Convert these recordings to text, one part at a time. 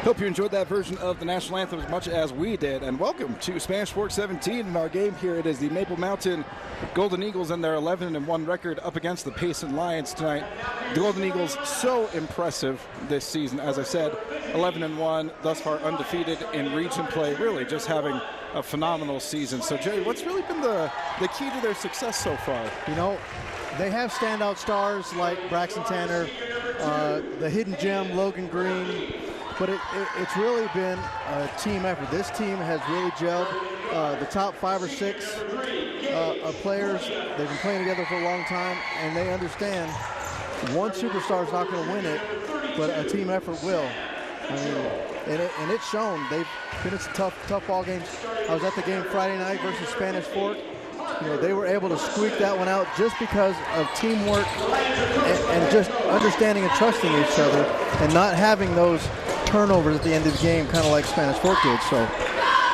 Hope you enjoyed that version of the national anthem as much as we did. And welcome to Spanish Fork 17 in our game here. It is the Maple Mountain Golden Eagles and their 11-1 record up against the Payson Lions tonight. The Golden Eagles so impressive this season. As I said, 11-1, thus far undefeated in region play, really just having a phenomenal season. So, Jerry, what's really been the key to their success so far? You know, they have standout stars like Braxton Tanner, the hidden gem, Logan Green, but it's really been a team effort. This team has really gelled. The top 5 or 6 players, they've been playing together for a long time, and they understand one superstar is not going to win it, but a team effort will. I mean, and it's shown. They've been in some tough ball games. I was at the game Friday night versus Spanish Fork. You know, they were able to squeak that one out just because of teamwork and just understanding and trusting each other and not having those turnovers at the end of the game, kind of like Spanish Fork did. So,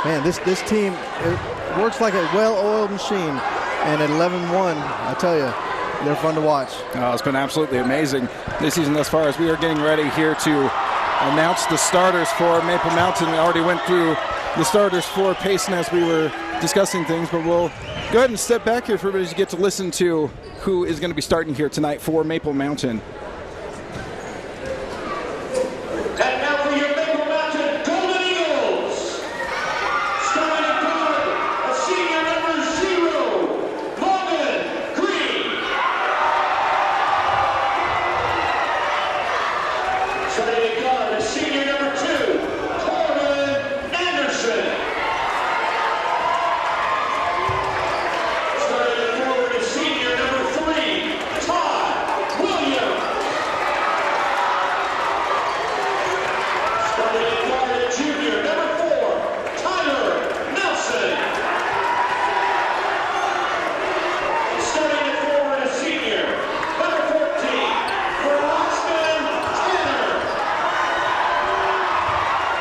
man, this team, it works like a well-oiled machine. And at 11-1, I tell you, they're fun to watch. Oh, it's been absolutely amazing this season thus far as we are getting ready here to announce the starters for Maple Mountain. We already went through the starters for Payson as we were discussing things, but we'll go ahead and step back here for everybody to get to listen to who is going to be starting here tonight for Maple Mountain. And now for your Maple Mountain Golden Eagles. Starting at guard, a senior number 0, Logan Green. Starting at guard, a senior number 2, Corbin Anderson. Starting at forward, a senior number 3, Todd Williams. Starting at guard, a junior number 4, Tyler Nelson. Starting at forward, a senior number 14, Braxton Tanner.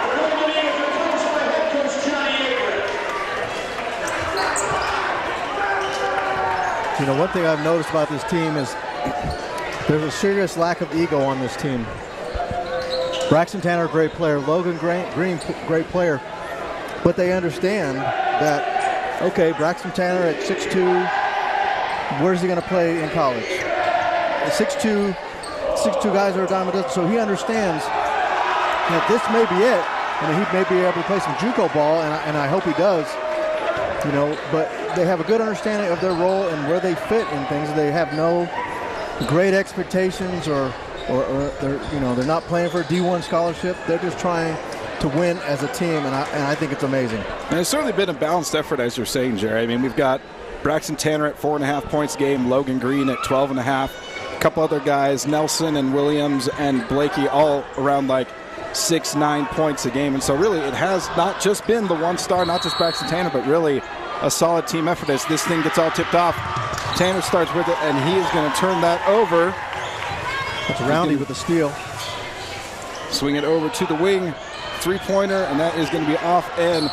The Golden Eagles are coached by head coach Johnny Avery. You know, one thing I've noticed about this team is there's a serious lack of ego on this team. Braxton Tanner, great player. Logan Green, great player. But they understand that, okay, Braxton Tanner at 6'2", where's he going to play in college? The 6'2" guys are a dime a dozen, so he understands that this may be it. I mean, he may be able to play some JUCO ball, and I hope he does. You know, but they have a good understanding of their role and where they fit in things. They have no great expectations or they're not playing for a D1 scholarship. They're just trying to win as a team, and I think it's amazing. And it's certainly been a balanced effort, as you're saying, Jerry. I mean, we've got Braxton Tanner at 4.5 points a game, Logan Green at 12.5, a couple other guys, Nelson and Williams and Blakey, all around like 6-9 points a game. And so really it has not just been the one star, not just Braxton Tanner, but really a solid team effort as this thing gets all tipped off. Tanner starts with it, and he is going to turn that over. That's Roundy with the steal. Swing it over to the wing, three-pointer, and that is going to be off and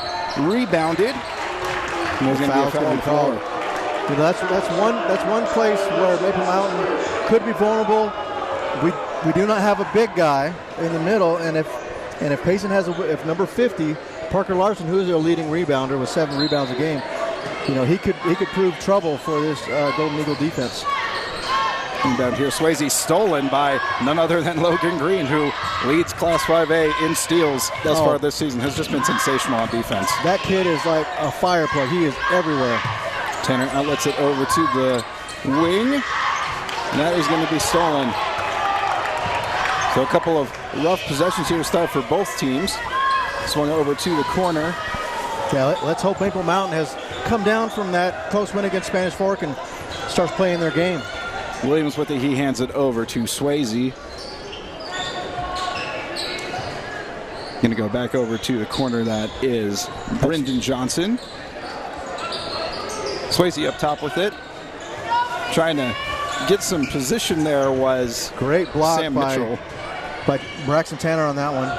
rebounded. And there's going to be a foul on the floor. You know, that's one place where Maple Mountain could be vulnerable. We do not have a big guy in the middle, and if Payson has if number 50, Parker Larson, who is their leading rebounder with 7 rebounds a game, you know, he could prove trouble for this Golden Eagle defense. Inbound here, Swayze stolen by none other than Logan Green, who leads Class 5A in steals thus far this season. Has just been sensational on defense. That kid is like a fire plug. He is everywhere. Tanner outlets it over to the wing, and that is going to be stolen. So a couple of rough possessions here to start for both teams. Swung over to the corner. Yeah, let's hope Maple Mountain has come down from that close win against Spanish Fork and starts playing their game. Williams with it, he hands it over to Swayze. Going to go back over to the corner. That is Brendan Johnson. Swayze up top with it. Trying to get some position there was great block Sam Mitchell. By Braxton Tanner on that one.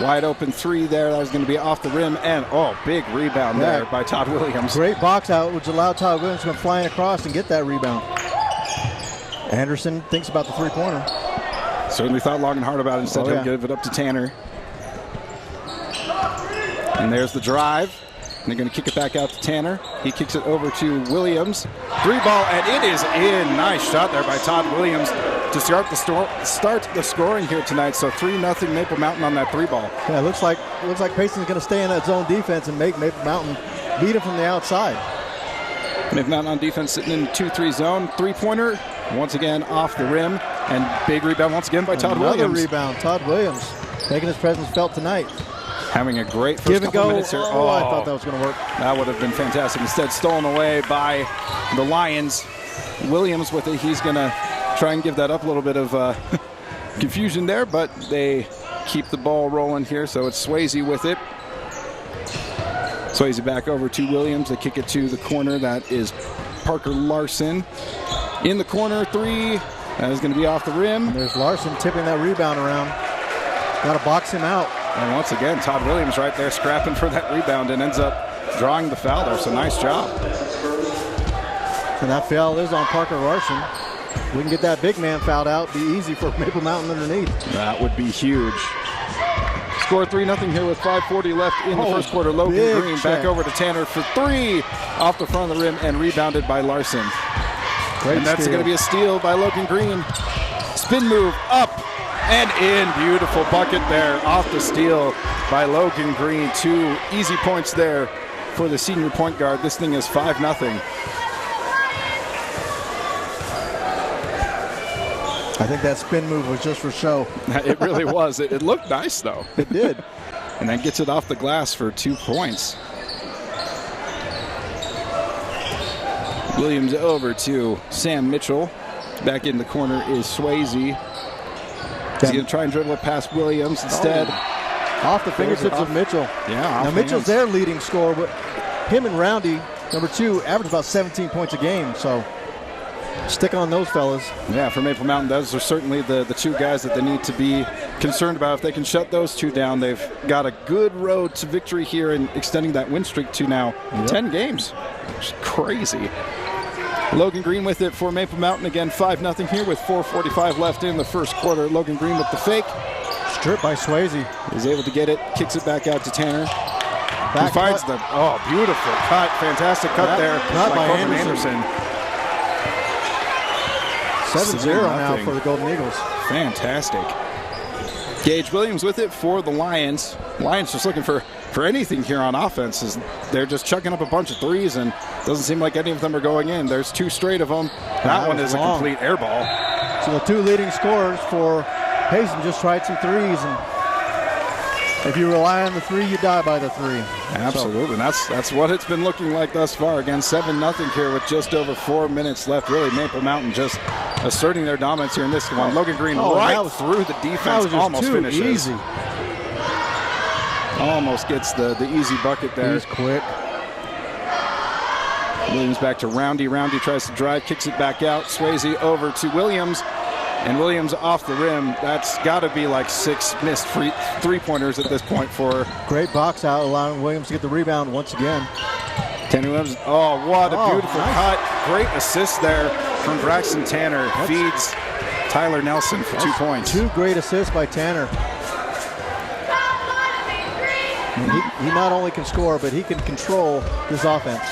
Wide open three there. That was going to be off the rim. And, big rebound there by Todd Williams. Great box out, which allowed Todd Williams to come flying across and get that rebound. Anderson thinks about the three-pointer. Certainly thought long and hard about it. Instead, he'll give it up to Tanner. And there's the drive. And they're going to kick it back out to Tanner. He kicks it over to Williams. 3-ball, and it is in. Nice shot there by Todd Williams to start the scoring here tonight. So 3-0 Maple Mountain on that 3-ball. Yeah, it looks like Payson's going to stay in that zone defense and make Maple Mountain beat him from the outside. Maple Mountain on defense sitting in the 2-3 zone. 3-pointer, once again off the rim. And big rebound once again by Todd Williams. Another rebound, Todd Williams, making his presence felt tonight. Having a great first couple minutes here. Oh, I thought that was going to work. That would have been fantastic. Instead, stolen away by the Lions. Williams with it. He's going to try and give that up a little bit of confusion there, but they keep the ball rolling here. So it's Swayze with it. Swayze back over to Williams. They kick it to the corner. That is Parker Larson. In the corner, 3. That is going to be off the rim. And there's Larson tipping that rebound around. Got to box him out. And once again, Todd Williams right there scrapping for that rebound and ends up drawing the foul there. So nice job. And that foul is on Parker Larson. We can get that big man fouled out. Be easy for Maple Mountain underneath. That would be huge. Score 3-0 here with 5:40 left in the first quarter. Logan Green back over to Tanner for 3 off the front of the rim and rebounded by Larson. Great and that's steal. going to be a steal by Logan Green. Spin move up and in. Beautiful bucket there off the steal by Logan Green. 2 easy points there for the senior point guard. This thing is 5-0. I think that spin move was just for show. It really was. It looked nice, though. It did. And then gets it off the glass for 2 points. Williams over to Sam Mitchell. Back in the corner is Swayze. He's going to try and dribble it past Williams instead. Off the fingertips of Mitchell. Yeah, now Mitchell's their leading scorer, but him and Roundy, number 2, average about 17 points a game. So stick on those fellas. Yeah, for Maple Mountain, those are certainly the 2 guys that they need to be concerned about. If they can shut those 2 down, they've got a good road to victory here and extending that win streak to now 10 games. It's crazy. Logan Green with it for Maple Mountain. Again, 5-0 here with 4:45 left in the first quarter. Logan Green with the fake. Stripped by Swayze. Is able to get it, kicks it back out to Tanner. He finds the, beautiful cut. Fantastic cut there by Corbin Anderson. 7-0 now for the Golden Eagles. Fantastic. Gage Williams with it for the Lions. Lions just looking for anything here on offense. They're just chucking up a bunch of 3s and doesn't seem like any of them are going in. There's 2 straight of them. That one is a complete air ball. So the 2 leading scorers for Payson just tried some 3s, and if you rely on the 3, you die by the 3. Absolutely. So. That's what it's been looking like thus far. Again, 7-0 here with just over 4 minutes left. Really, Maple Mountain just asserting their dominance here in this one. Logan Green right through the defense, almost finishes. Easy. Almost gets the easy bucket there. He's quick. Williams back to Roundy. Roundy tries to drive, kicks it back out. Swayze over to Williams. And Williams off the rim. That's got to be like 6 missed free 3-pointers at this point for. Great box out, allowing Williams to get the rebound once again. Tanner Williams. Oh, what a beautiful cut. Great assist there from Braxton Tanner. Feeds Tyler Nelson for 2 points. 2 great assists by Tanner. He not only can score, but he can control this offense.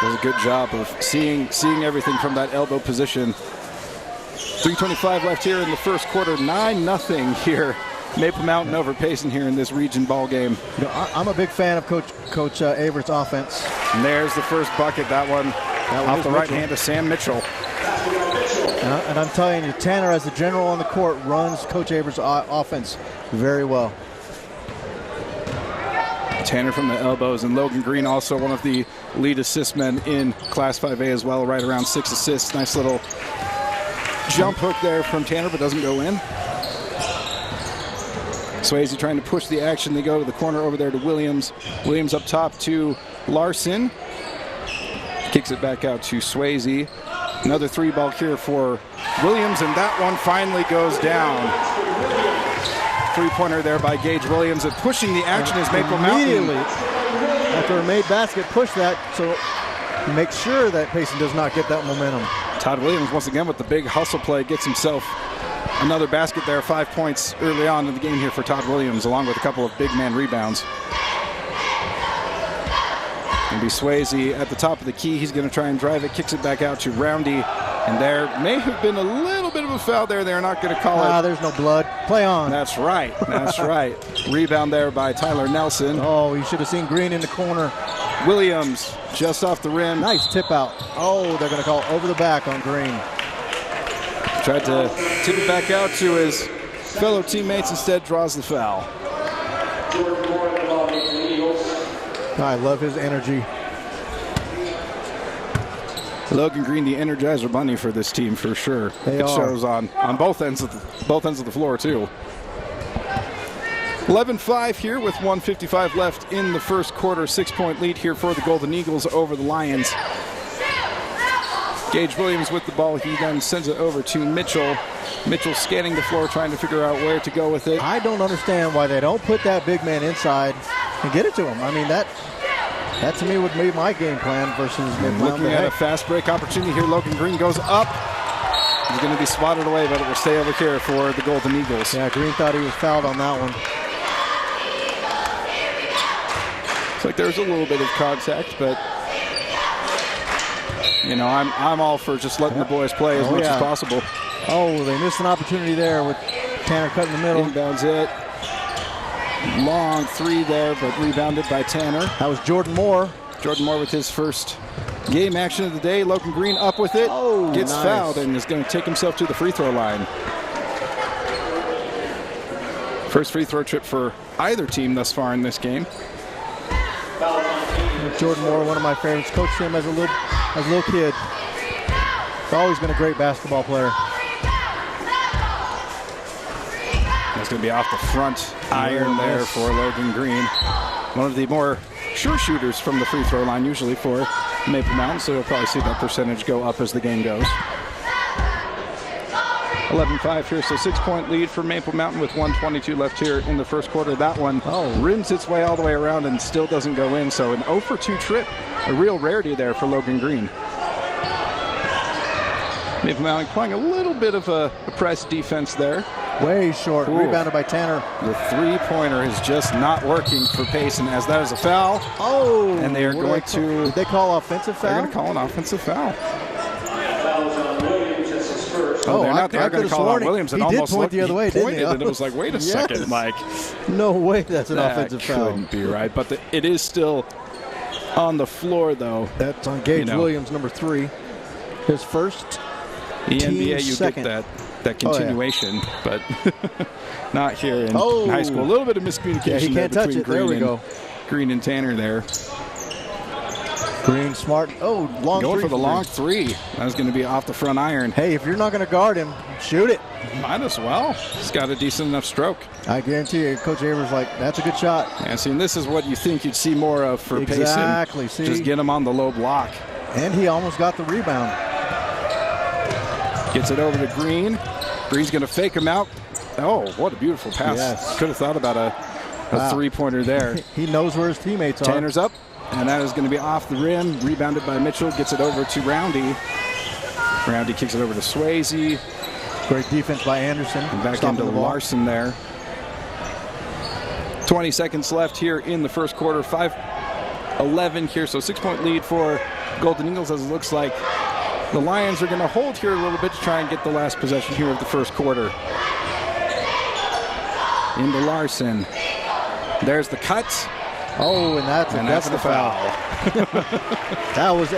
Does a good job of seeing everything from that elbow position. 3:25 left here in the first quarter. 9-0 here. Maple Mountain over Payson here in this region ball game. You know, I'm a big fan of Coach Averett's offense. And there's the first bucket. That one off the right hand of Sam Mitchell. And I'm telling you, Tanner, as the general on the court, runs Coach Averett's offense very well. Tanner from the elbows, and Logan Green also one of the lead assist men in Class 5A as well, right around 6 assists. Nice little jump hook there from Tanner, but doesn't go in. Swayze trying to push the action. They go to the corner over there to Williams. Williams up top to Larson. Kicks it back out to Swayze. Another 3-ball here for Williams, and that one finally goes down. 3-pointer there by Gage Williams, and pushing the action is Maple Mountain. Immediately, after a made basket, push that so make sure that Payson does not get that momentum. Todd Williams once again with the big hustle play gets himself another basket there. 5 points early on in the game here for Todd Williams, along with a couple of big man rebounds. It'll be Swayze at the top of the key. He's going to try and drive it, kicks it back out to Roundy. And there may have been a little bit of a foul there. They're not going to call it. There's no blood. Play on. That's right. That's right. Rebound there by Tyler Nelson. Oh, you should have seen Green in the corner. Williams just off the rim. Nice tip out. Oh, they're going to call over the back on Green. Tried to tip it back out to his fellow teammates. Instead, draws the foul. I love his energy. Logan Green, the Energizer Bunny for this team for sure. It shows on both ends of the floor too. 11-5 here with 1:55 left in the first quarter. 6-point lead here for the Golden Eagles over the Lions. Gage Williams with the ball. He then sends it over to Mitchell. Mitchell scanning the floor, trying to figure out where to go with it. I don't understand why they don't put that big man inside and get it to him. I mean, that to me would be my game plan versus looking at a fast break opportunity here. Logan Green goes up. He's going to be swatted away, but it will stay over here for the Golden Eagles. Yeah, Green thought he was fouled on that one. Looks like there's a little bit of contact, but you know, I'm all for just letting the boys play as much as possible. Oh, they missed an opportunity there with Tanner cut in the middle. Inbounds it. Long three there, but rebounded by Tanner. That was Jordan Moore. Jordan Moore with his first game action of the day. Logan Green up with it. Oh, gets nice. fouled and is going to take himself to the free throw line. First free throw trip for either team thus far in this game. Jordan Moore, one of my favorites. Coached him as a little kid. He's always been a great basketball player. It's going to be off the front iron there for Logan Green. One of the more sure shooters from the free throw line usually for Maple Mountain, so you'll probably see that percentage go up as the game goes. 11-5 here, so 6-point lead for Maple Mountain with 1:22 left here in the first quarter. That one rims its way all the way around and still doesn't go in, so an 0 for 2 trip, a real rarity there for Logan Green. Maple Mountain playing a little bit of a press defense there. Way short. Ooh. Rebounded by Tanner. The three-pointer is just not working for Payson, as that is a foul. Oh! And they are going to... Did they call offensive foul? They're going to call an offensive foul. Oh, they're not. They're going to call on Williams. And he almost did point the other way, didn't he? And it was like, wait a second. Like, no way that's an offensive foul. That couldn't be right. But it is still on the floor, though. That's on Gage Williams, number 3. His first. The NBA, you second. get that continuation, but not here in high school. A little bit of miscommunication there between Green and Tanner there. Green smart. Oh, long going three. For the long three. That was going to be off the front iron. Hey, if you're not going to guard him, shoot it. Might as well. He's got a decent enough stroke. I guarantee you, Coach Aver's like, that's a good shot. Yeah, see, and this is what you think you'd see more of for Payson. Exactly. See? Just get him on the low block. And he almost got the rebound. Gets it over to Green. Green's going to fake him out. Oh, what a beautiful pass. Yes. Could have thought about a three-pointer there. He knows where his teammates are. Tanner's up, and that is going to be off the rim. Rebounded by Mitchell. Gets it over to Roundy. Roundy kicks it over to Swayze. Great defense by Anderson. And back into Larson there. 20 seconds left here in the first quarter. 5-11 here, so 6-point lead for Golden Eagles, as it looks like the Lions are going to hold here a little bit to try and get the last possession here of the first quarter. Into Larson. There's the cut. Oh, and that's the foul. that was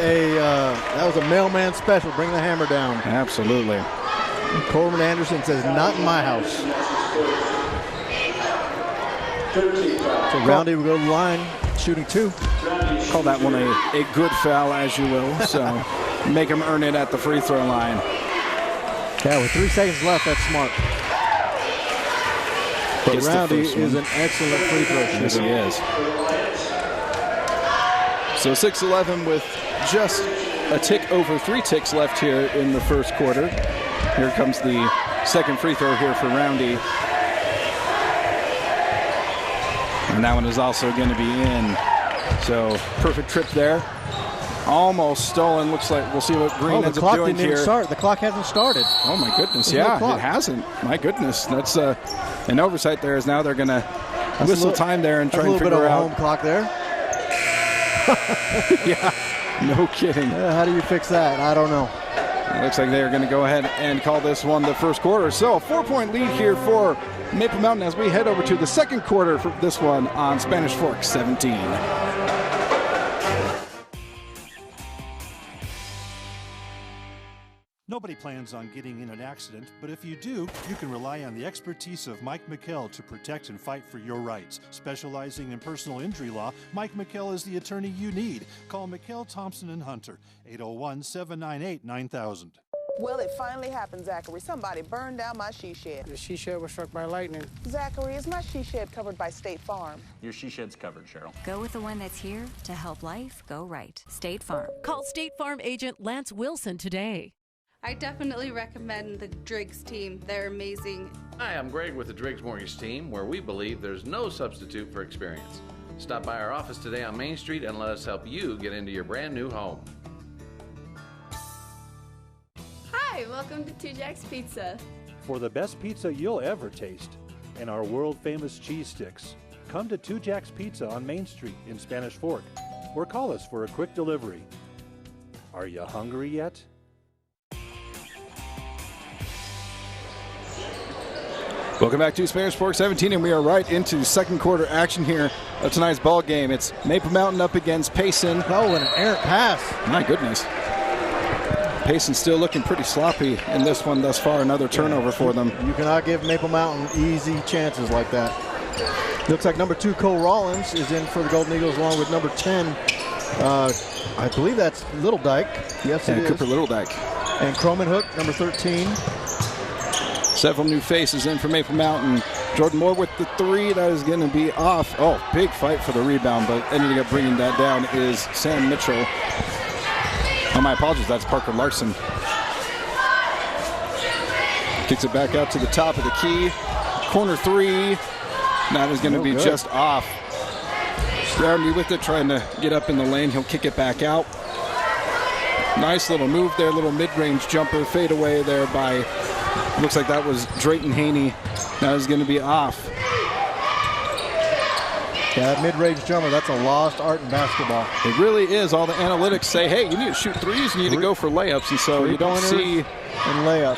a mailman special. Bring the hammer down. Absolutely. Coleman Anderson says, "Not in my house." So Roundy will go to the line, shooting 2. Call that one a good foul, as you will. So. Make him earn it at the free throw line. Yeah, with 3 seconds left, that's smart. But Roundy is an excellent free throw shooter. Yes, he is. So 6-11 with just a tick over 3 ticks left here in the first quarter. Here comes the second free throw here for Roundy. And that one is also going to be in. So perfect trip there. Almost stolen. Looks like we'll see what Green ends up doing here. The clock hasn't started. Oh, my goodness. It hasn't. My goodness. That's an oversight there, as now they're going to whistle time there and try and figure out. A little bit of a home clock there. Yeah, no kidding. How do you fix that? I don't know. It looks like they're going to go ahead and call this one the first quarter. So a 4-point lead here for Maple Mountain as we head over to the second quarter for this one on Spanish Fork 17. Nobody plans on getting in an accident, but if you do, you can rely on the expertise of Mike McKell to protect and fight for your rights. Specializing in personal injury law, Mike McKell is the attorney you need. Call McKell, Thompson, and Hunter, 801-798-9000. Well, it finally happened, Zachary. Somebody burned down my she shed. The she shed was struck by lightning. Zachary, is my she shed covered by State Farm? Your she shed's covered, Cheryl. Go with the one that's here to help life go right. State Farm. Call State Farm agent Lance Wilson today. I definitely recommend the Driggs team. They're amazing. Hi, I'm Greg with the Driggs Mortgage team, where we believe there's no substitute for experience. Stop by our office today on Main Street and let us help you get into your brand new home. Hi, welcome to Two Jacks Pizza. For the best pizza you'll ever taste and our world-famous cheese sticks, come to Two Jacks Pizza on Main Street in Spanish Fork, or call us for a quick delivery. Are you hungry yet? Welcome back to Spanish Fork 17, and we are right into second quarter action here of tonight's ball game. It's Maple Mountain up against Payson. Oh, and an errant pass. My goodness. Payson still looking pretty sloppy in this one thus far. Another turnover for them. You cannot give Maple Mountain easy chances like that. Looks like number 2, Cole Rollins, is in for the Golden Eagles along with number 10. I believe that's Little Dyke. Yes, it is. Cooper Little Dyke. And Croman Hook, number 13. Several new faces in for Maple Mountain. Jordan Moore with the 3. That is going to be off. Oh, big fight for the rebound, but ending up bringing that down is Sam Mitchell. Oh, my apologies. That's Parker Larson. Kicks it back out to the top of the key. Corner 3. That is going to be just off. Roundy with it, trying to get up in the lane. He'll kick it back out. Nice little move there. Little mid-range jumper. Fade away there by... Looks like that was Drayton Haney. That is going to be off. Yeah, that mid-range jumper, that's a lost art in basketball. It really is. All the analytics say, hey, you need to shoot threes, you need to go for layups, and so you don't see... And layups.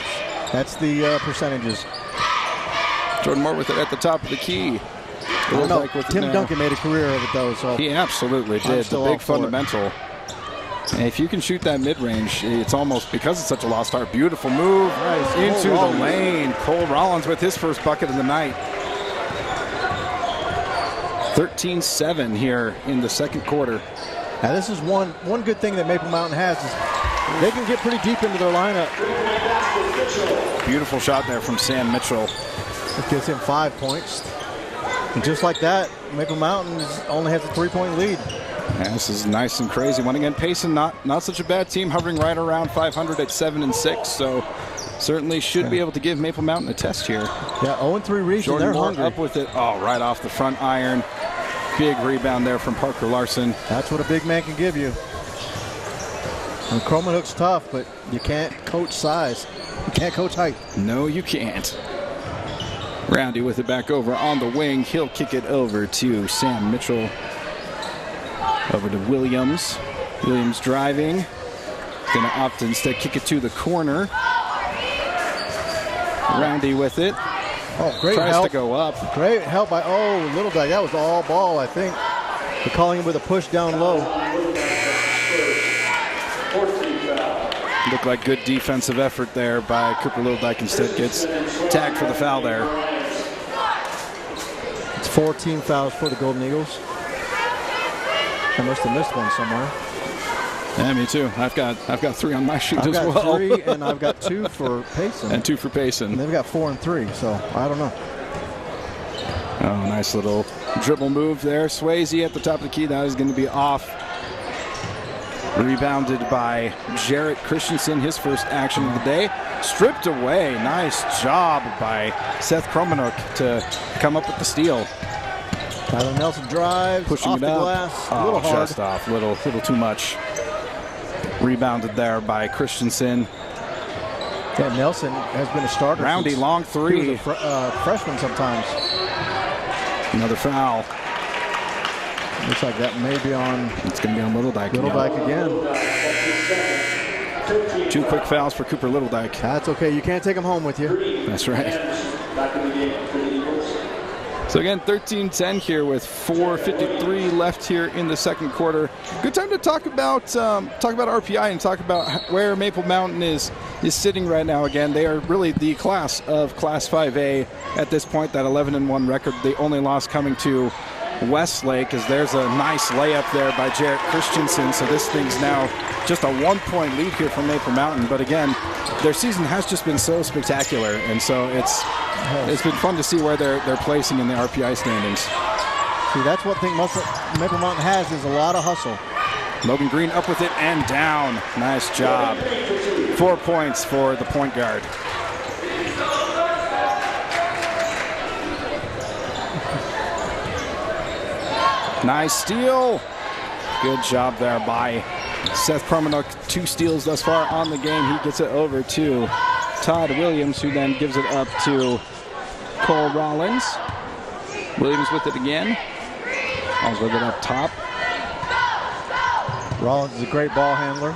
That's the percentages. Jordan Moore with it at the top of the key. Tim Duncan made a career of it, though. So he absolutely did. The big fundamental. And if you can shoot that mid-range, it's almost, because it's such a lost art, beautiful move into the lane. Cole Rollins with his first bucket of the night. 13-7 here in the second quarter. Now this is one good thing that Maple Mountain has is they can get pretty deep into their lineup. Beautiful shot there from Sam Mitchell. It gives him 5 points. And just like that, Maple Mountain only has a 3-point lead. Yeah, this is nice and crazy. One again, Payson, not such a bad team, hovering right around 500 at 7-6. So certainly should be able to give Maple Mountain a test here. Yeah, 0-3 region. They're hungry. Up with it. Oh, right off the front iron. Big rebound there from Parker Larson. That's what a big man can give you. And Croman Hook's tough, but you can't coach size. You can't coach height. No, you can't. Roundy with it back over on the wing. He'll kick it over to Sam Mitchell. Over to Williams. Williams driving. Going to opt to instead kick it to the corner. Roundy with it. Oh, great Tries help. To go up. Great help by, Little Dyke. That was all ball, I think. They're calling him with a push down low. Looked like good defensive effort there by Cooper Little Dyke. Instead gets tagged for the foul there. It's 14 fouls for the Golden Eagles. I must have missed one somewhere. Yeah, me too. I've got 3 on my sheet as well. I've got 3, and I've got 2 for Payson. And 2 for Payson. And they've got 4 and 3, so I don't know. Oh, nice little dribble move there. Swayze at the top of the key. That is going to be off. Rebounded by Jarrett Christensen, his first action of the day. Stripped away. Nice job by Seth Cromanhook to come up with the steal. Tyler Nelson drives, pushing off it the up. glass, a little hard. Just off, little too much. Rebounded there by Christensen. Yeah, Nelson has been a starter. Roundy, long 3. He was a freshman sometimes. Another foul. Looks like that may be on. It's going to be on Little Dyke. Little Dyke again. 2 quick fouls for Cooper Little Dyke. That's okay. You can't take them home with you. That's right. So again, 13-10 here with 4:53 left here in the second quarter. Good time to talk about RPI and talk about where Maple Mountain is sitting right now. Again, they are really the class of Class 5A at this point. That 11-1 record. The only loss coming to Westlake, as there's a nice layup there by Jarrett Christensen. So this thing's now just a 1-point lead here for Maple Mountain. But again, their season has just been so spectacular, and so it's been fun to see where they're placing in the RPI standings. See, that's what thing Maple Mountain has, is a lot of hustle. Logan Green up with it and down. Nice job. 4 points for the point guard. Nice steal. Good job there by Seth Kromenuk. 2 steals thus far on the game. He gets it over to Todd Williams, who then gives it up to Cole Rollins. Williams with it again. Rollins with it up top. Rollins is a great ball handler.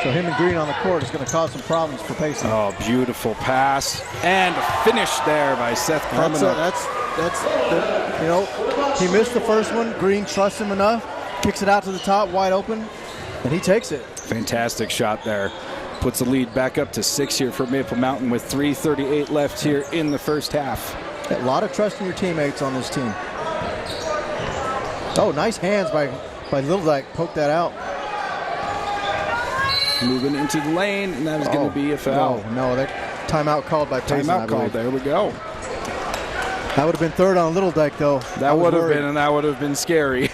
So him and Green on the court is going to cause some problems for Payson. Oh, beautiful pass. And finish there by Seth Kromenuk. That's you know, he missed the first one. Green trusts him enough, kicks it out to the top, wide open, and he takes it. Fantastic shot there. Puts the lead back up to 6 here for Maple Mountain with 3:38 left here in the first half. A lot of trust in your teammates on this team. Oh, nice hands by Little Dyke. Poke that out. Moving into the lane, and that is going to be a foul. No, that timeout called by Payson. Timeout called. There we go. That would have been third on Little Dyke, though. That would have been, and that would have been scary.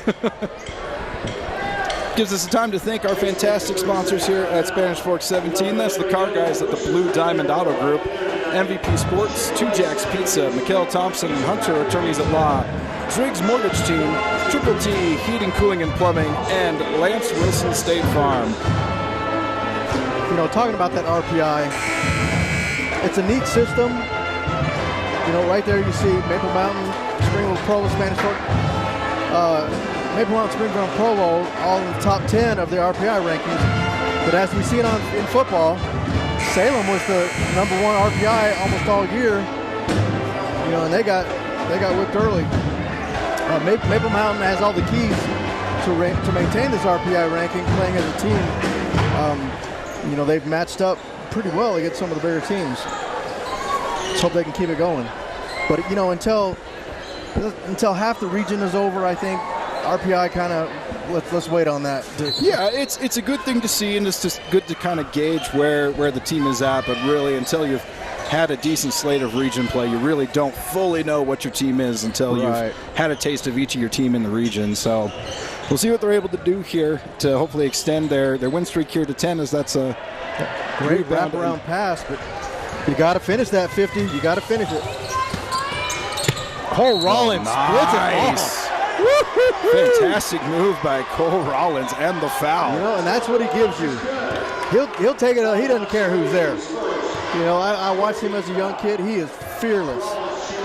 Gives us the time to thank our fantastic sponsors here at Spanish Fork 17. That's the car guys at the Blue Diamond Auto Group, MVP Sports, 2 Jacks Pizza, Mikkel Thompson and Hunter Attorneys at Law, Driggs Mortgage Team, Triple T Heating, Cooling, and Plumbing, and Lance Wilson State Farm. You know, talking about that RPI, it's a neat system. You know, right there you see Maple Mountain, Springville, Provo, Spanish Fork. Maple Mountain, Springville, and Provo all in the top 10 of the RPI rankings. But as we see it in football, Salem was the #1 RPI almost all year. You know, and they got whipped early. Maple Mountain has all the keys to maintain this RPI ranking, playing as a team. You know, they've matched up pretty well against some of the bigger teams. Let's hope they can keep it going. But, you know, until half the region is over, I think RPI kind of, let's wait on that. Yeah, it's a good thing to see, and it's just good to kind of gauge where the team is at. But really, until you've had a decent slate of region play, you really don't fully know what your team is until you've had a taste of each of your team in the region. So we'll see what they're able to do here to hopefully extend their win streak here to 10, as that's a great wraparound pass. But you got to finish that 50. You got to finish it. Cole Rollins splits it off. Fantastic move by Cole Rollins, and the foul. You know, and that's what he gives you. He'll take it. He doesn't care who's there. You know, I watched him as a young kid. He is fearless.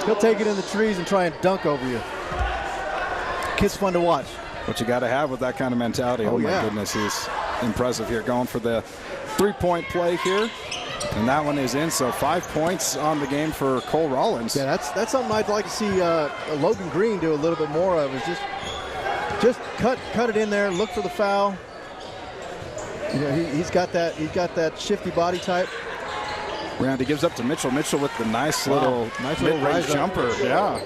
He'll take it in the trees and try and dunk over you. Kid's fun to watch. What you got to have with that kind of mentality. Oh my goodness, he's impressive here. Going for the 3-point play here. And that one is in, so 5 points on the game for Cole Rollins. Yeah, that's something I'd like to see Logan Green do a little bit more of. Is just cut it in there, look for the foul. You know, he's got that shifty body type. Round, he gives up to Mitchell. Mitchell with the nice little mid-range jumper. Yeah,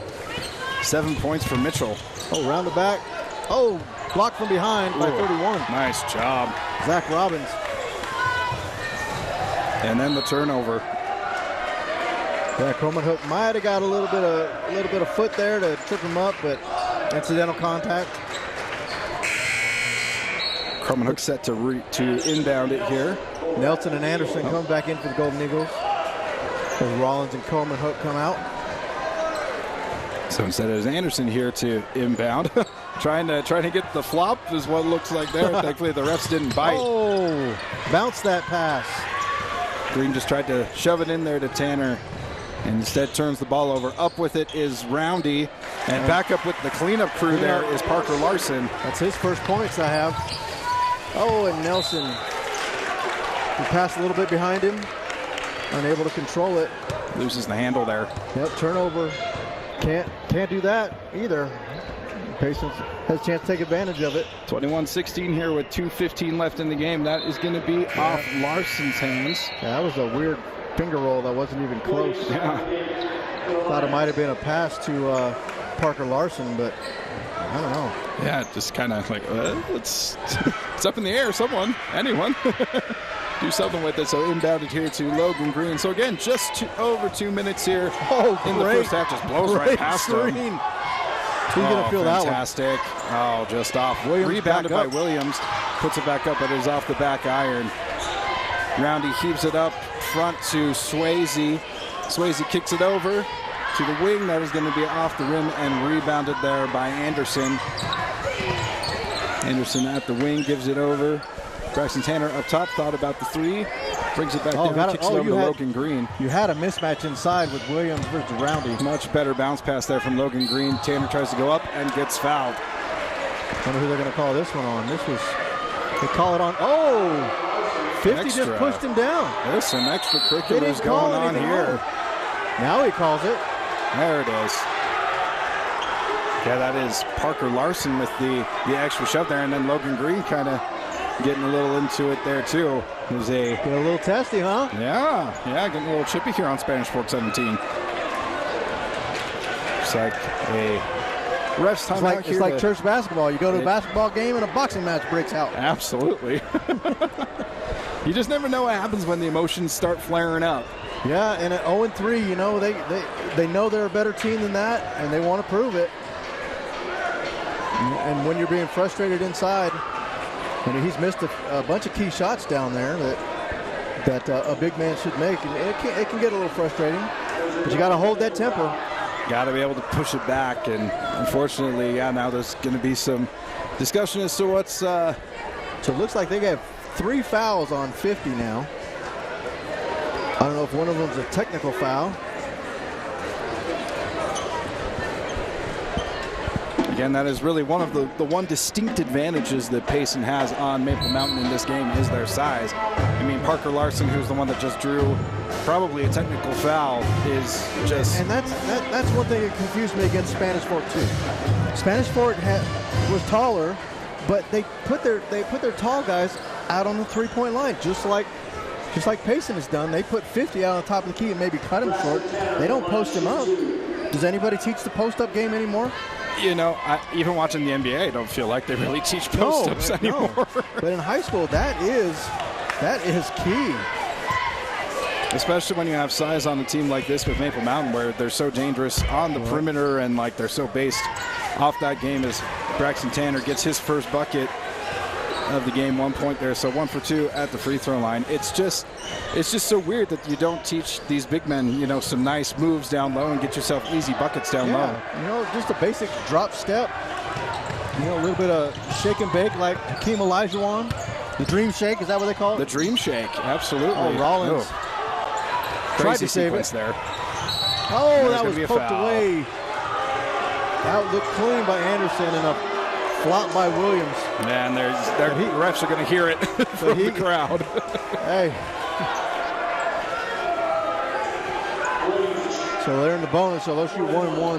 7 points for Mitchell. Oh, round the back. Oh, blocked from behind by 31. Nice job, Zach Robbins. And then the turnover. Yeah, Kromenuk might have got a little bit of foot there to trip him up, but incidental contact. Kromenuk set to inbound it here. Nelson and Anderson come back in for the Golden Eagles. As Rollins and Kromenuk come out. So instead it's Anderson here to inbound. trying to get the flop is what it looks like there. Thankfully the refs didn't bite. Oh, bounce that pass. Green just tried to shove it in there to Tanner, and instead turns the ball over. Up with it is Roundy. And back up with the cleanup crew there is Parker Larson. That's his first points I have. Oh, and Nelson. He passed a little bit behind him. Unable to control it. Loses the handle there. Yep, turnover. Can't do that either. Payson has a chance to take advantage of it. 21-16 here with 2:15 left in the game. That is going to be off Larson's hands. Yeah, that was a weird finger roll that wasn't even close. Yeah. Thought it might have been a pass to Parker Larson, but I don't know. Yeah, just kind of like, it's up in the air. Anyone. Do something with it. So inbounded here to Logan Green. So again, just over 2 minutes here in the first half. Just blows right past him. Who's going to feel that one? Fantastic. Oh, just off. Rebounded by Williams. Puts it back up, but it is off the back iron. Roundy heaves it up front to Swayze. Swayze kicks it over to the wing. That is going to be off the rim and rebounded there by Anderson. Anderson at the wing gives it over. Braxton Tanner up top, thought about the three. Brings it back down, kicks it over to Logan Green. You had a mismatch inside with Williams versus Roundy. Much better bounce pass there from Logan Green. Tanner tries to go up and gets fouled. Wonder who they're going to call this one on. They call it on. Oh! 50 just pushed him down. There's some extracurriculars going on here. Now he calls it. There it is. Yeah, that is Parker Larson with the extra shove there, and then Logan Green kind of getting a little into it there too. There's a little testy, huh? Yeah, getting a little chippy here on Spanish Fork 17. It's like a ref's time out here. It's like church basketball. You go to a basketball game and a boxing match breaks out. Absolutely. You just never know what happens when the emotions start flaring up. Yeah, and at 0-3, you know, they know they're a better team than that, and they want to prove it. And when you're being frustrated inside, he's missed a bunch of key shots down there that a big man should make, and it can get a little frustrating. But you got to hold that temper. Got to be able to push it back, and unfortunately, now there's going to be some discussion as to what's. So it looks like they have 3 fouls on 50 now. I don't know if one of them's a technical foul. Again, that is really one of the one distinct advantages that Payson has on Maple Mountain in this game is their size. I mean, Parker Larson, who's the one that just drew probably a technical foul, is just... And that's one thing that confused me against Spanish Fork too. Spanish Fork was taller, but they put their tall guys out on the three-point line, just like Payson has done. They put 50 out on top of the key and maybe cut him short. They don't post him up. Does anybody teach the post-up game anymore? You know, even watching the NBA, I don't feel like they really teach post-ups anymore. No. But in high school, that is key. Especially when you have size on a team like this with Maple Mountain, where they're so dangerous on the perimeter and like they're so based off that game. As Braxton Tanner gets his first bucket of the game, 1 point there, so 1 for 2 at the free throw line. It's just so weird that you don't teach these big men, you know, some nice moves down low and get yourself easy buckets down low. You know, just a basic drop step, you know, a little bit of shake and bake like Hakeem Olajuwon. The dream shake, is that what they call it? The dream shake, absolutely. Oh, Rollins tried to save it there. Oh, that was poked away. That looked clean by Anderson and a flop by Williams. Man, the refs are going to hear it from the crowd. Hey. So they're in the bonus, so they'll shoot 1-1.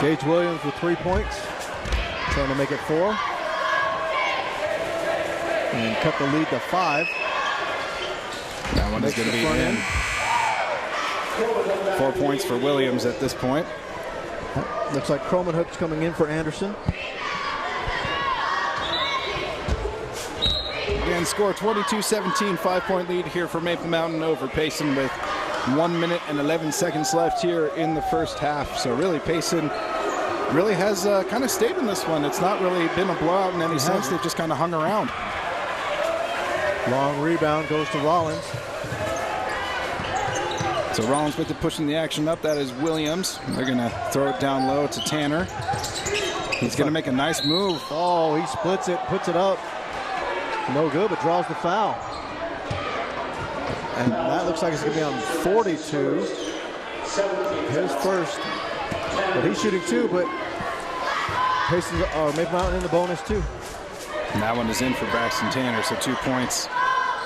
Gage Williams with 3 points. Trying to make it 4. And cut the lead to 5. That one is going to be in. 4 points for Williams at this point. Looks like Croman Hook's coming in for Anderson. Again, score 22-17, 5-point lead here for Maple Mountain over Payson with 1 minute and 11 seconds left here in the first half. So really, Payson really has kind of stayed in this one. It's not really been a blowout in any sense. They've just kind of hung around. Long rebound goes to Rollins. So Rollins with it, pushing the action up. That is Williams. They're going to throw it down low to Tanner. He's going to make a nice move. Oh, he splits it, puts it up. No good, but draws the foul. And that looks like it's going to be on 42. his first. But he's shooting 2, but Payson or Maple Mountain in the bonus too. And that one is in for Braxton Tanner, so 2 points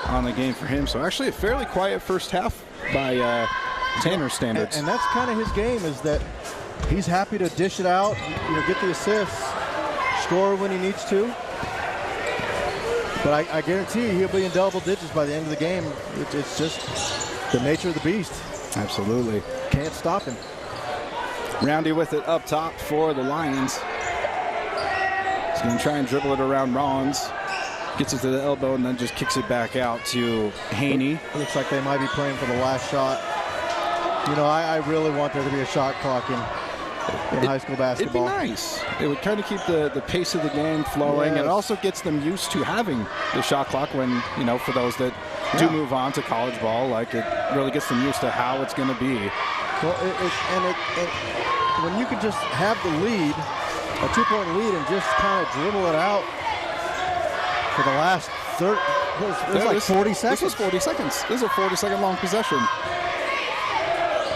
on the game for him. So actually a fairly quiet first half by Tanner standards. And that's kind of his game, is that he's happy to dish it out, get the assists, score when he needs to. But I guarantee you he'll be in double digits by the end of the game. It's just the nature of the beast. Absolutely. Can't stop him. Roundy with it up top for the Lions. He's going to try and dribble it around Rollins. Gets it to the elbow and then just kicks it back out to Haney. Looks like they might be playing for the last shot. I really want there to be a shot clock in high school basketball. It'd be nice. It would kind of keep the pace of the game flowing. Yes. It also gets them used to having the shot clock when, for those that do move on to college ball, like it really gets them used to how it's going to be. Well, when you can just have the lead, a 2-point lead, and just kind of dribble it out for the last 40 seconds. This was 40 seconds. This is a 40-second long possession.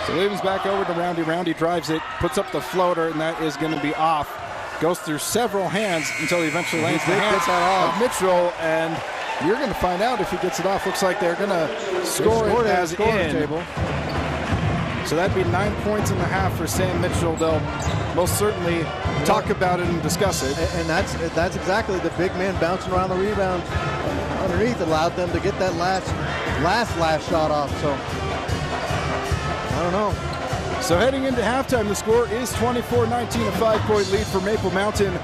So Williams back over to Roundy. Roundy drives it, puts up the floater, and that is going to be off. Goes through several hands until he eventually lands the hands of Mitchell, and you're going to find out if he gets it off. Looks like they're going to score it as in. Table. So that'd be 9.5 points for Sam Mitchell. They'll most certainly talk about it and discuss it. And that's exactly the big men bouncing around the rebound underneath allowed them to get that last shot off. So I don't know. So heading into halftime, the score is 24-19, a 5-point lead for Maple Mountain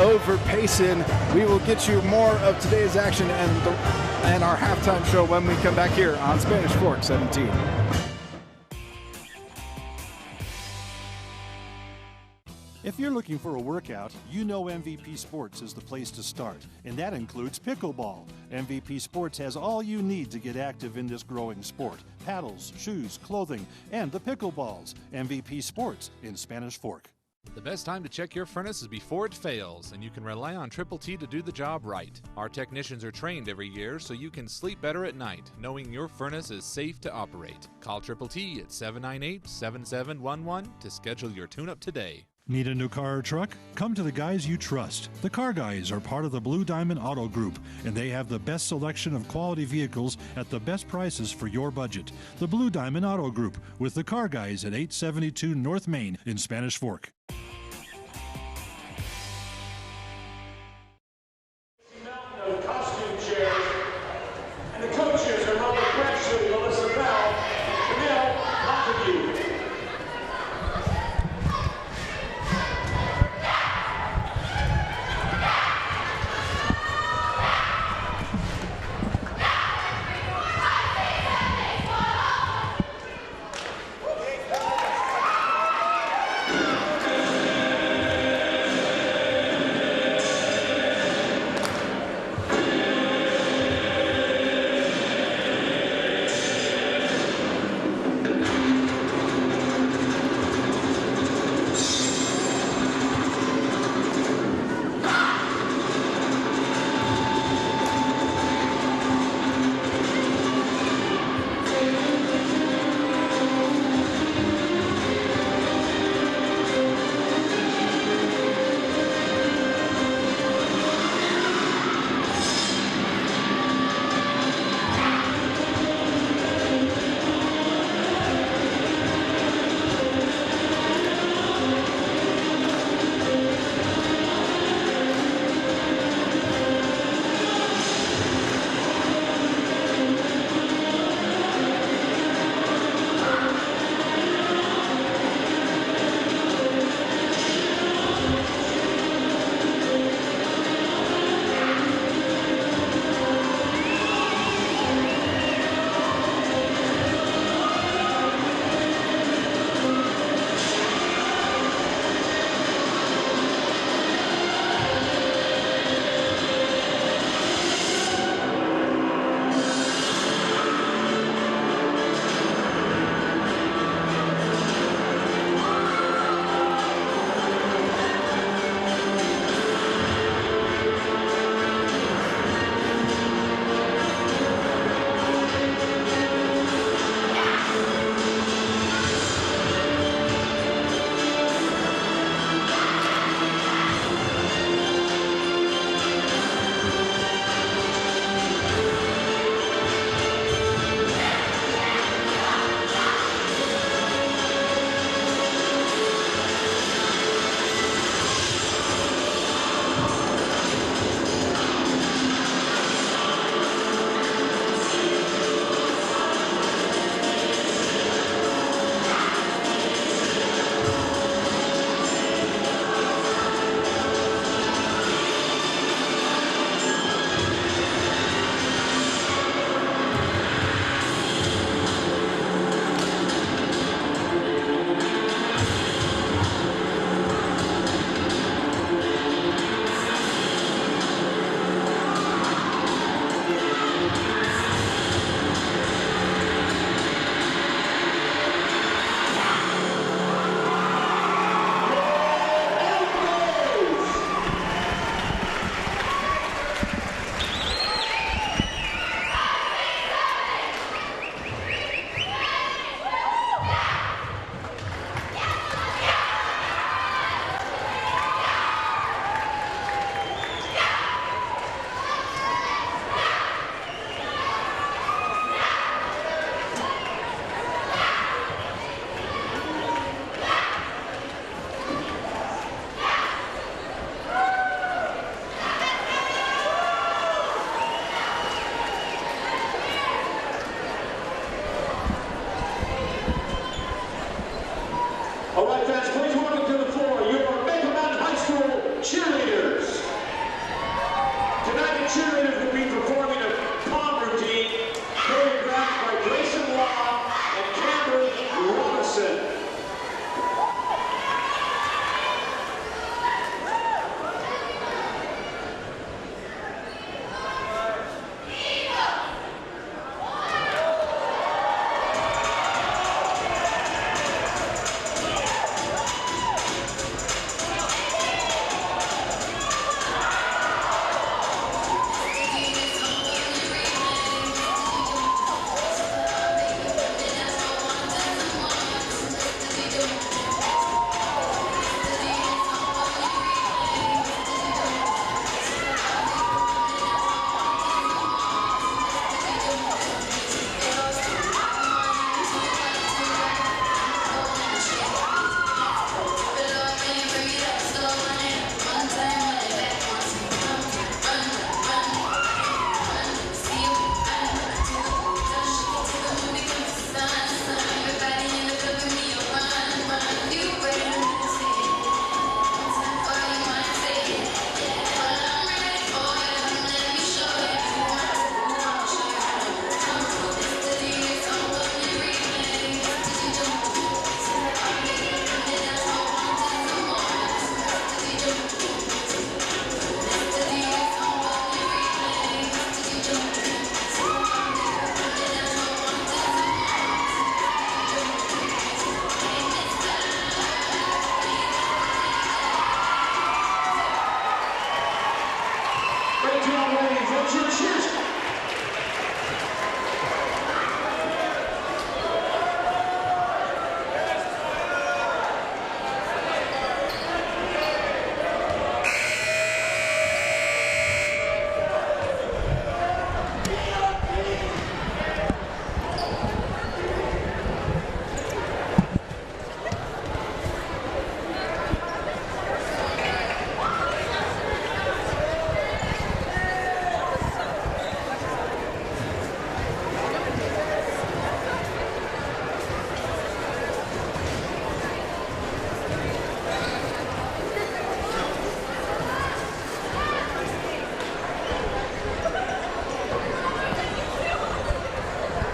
over Payson. We will get you more of today's action and our halftime show when we come back here on Spanish Fork 17. If you're looking for a workout, MVP Sports is the place to start, and that includes pickleball. MVP Sports has all you need to get active in this growing sport. Paddles, shoes, clothing, and the pickleballs. MVP Sports in Spanish Fork. The best time to check your furnace is before it fails, and you can rely on Triple T to do the job right. Our technicians are trained every year so you can sleep better at night, knowing your furnace is safe to operate. Call Triple T at 798-7711 to schedule your tune-up today. Need a new car or truck? Come to the guys you trust. The Car Guys are part of the Blue Diamond Auto Group, and they have the best selection of quality vehicles at the best prices for your budget. The Blue Diamond Auto Group with the Car Guys at 872 North Main in Spanish Fork. Costume chairs, and the coaches are Robert Braxton, Melissa Bell, Camille Montague.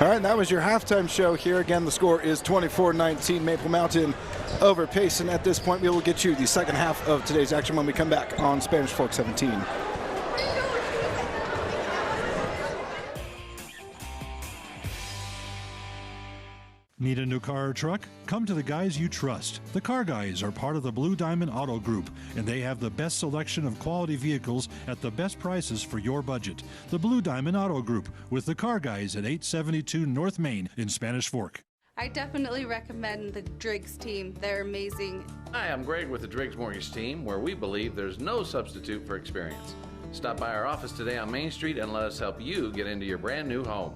right, and that was your halftime show here. Again, the score is 24-19 Maple Mountain over Payson. At this point, we will get you the second half of today's action when we come back on Spanish Fork 17. Need a new car or truck? Come to the guys you trust. The Car Guys are part of the Blue Diamond Auto Group, and they have the best selection of quality vehicles at the best prices for your budget. The Blue Diamond Auto Group with the Car Guys at 872 North Main in Spanish Fork. I definitely recommend the Driggs team. They're amazing. Hi, I'm Greg with the Driggs Mortgage Team, where we believe there's no substitute for experience. Stop by our office today on Main Street and let us help you get into your brand new home.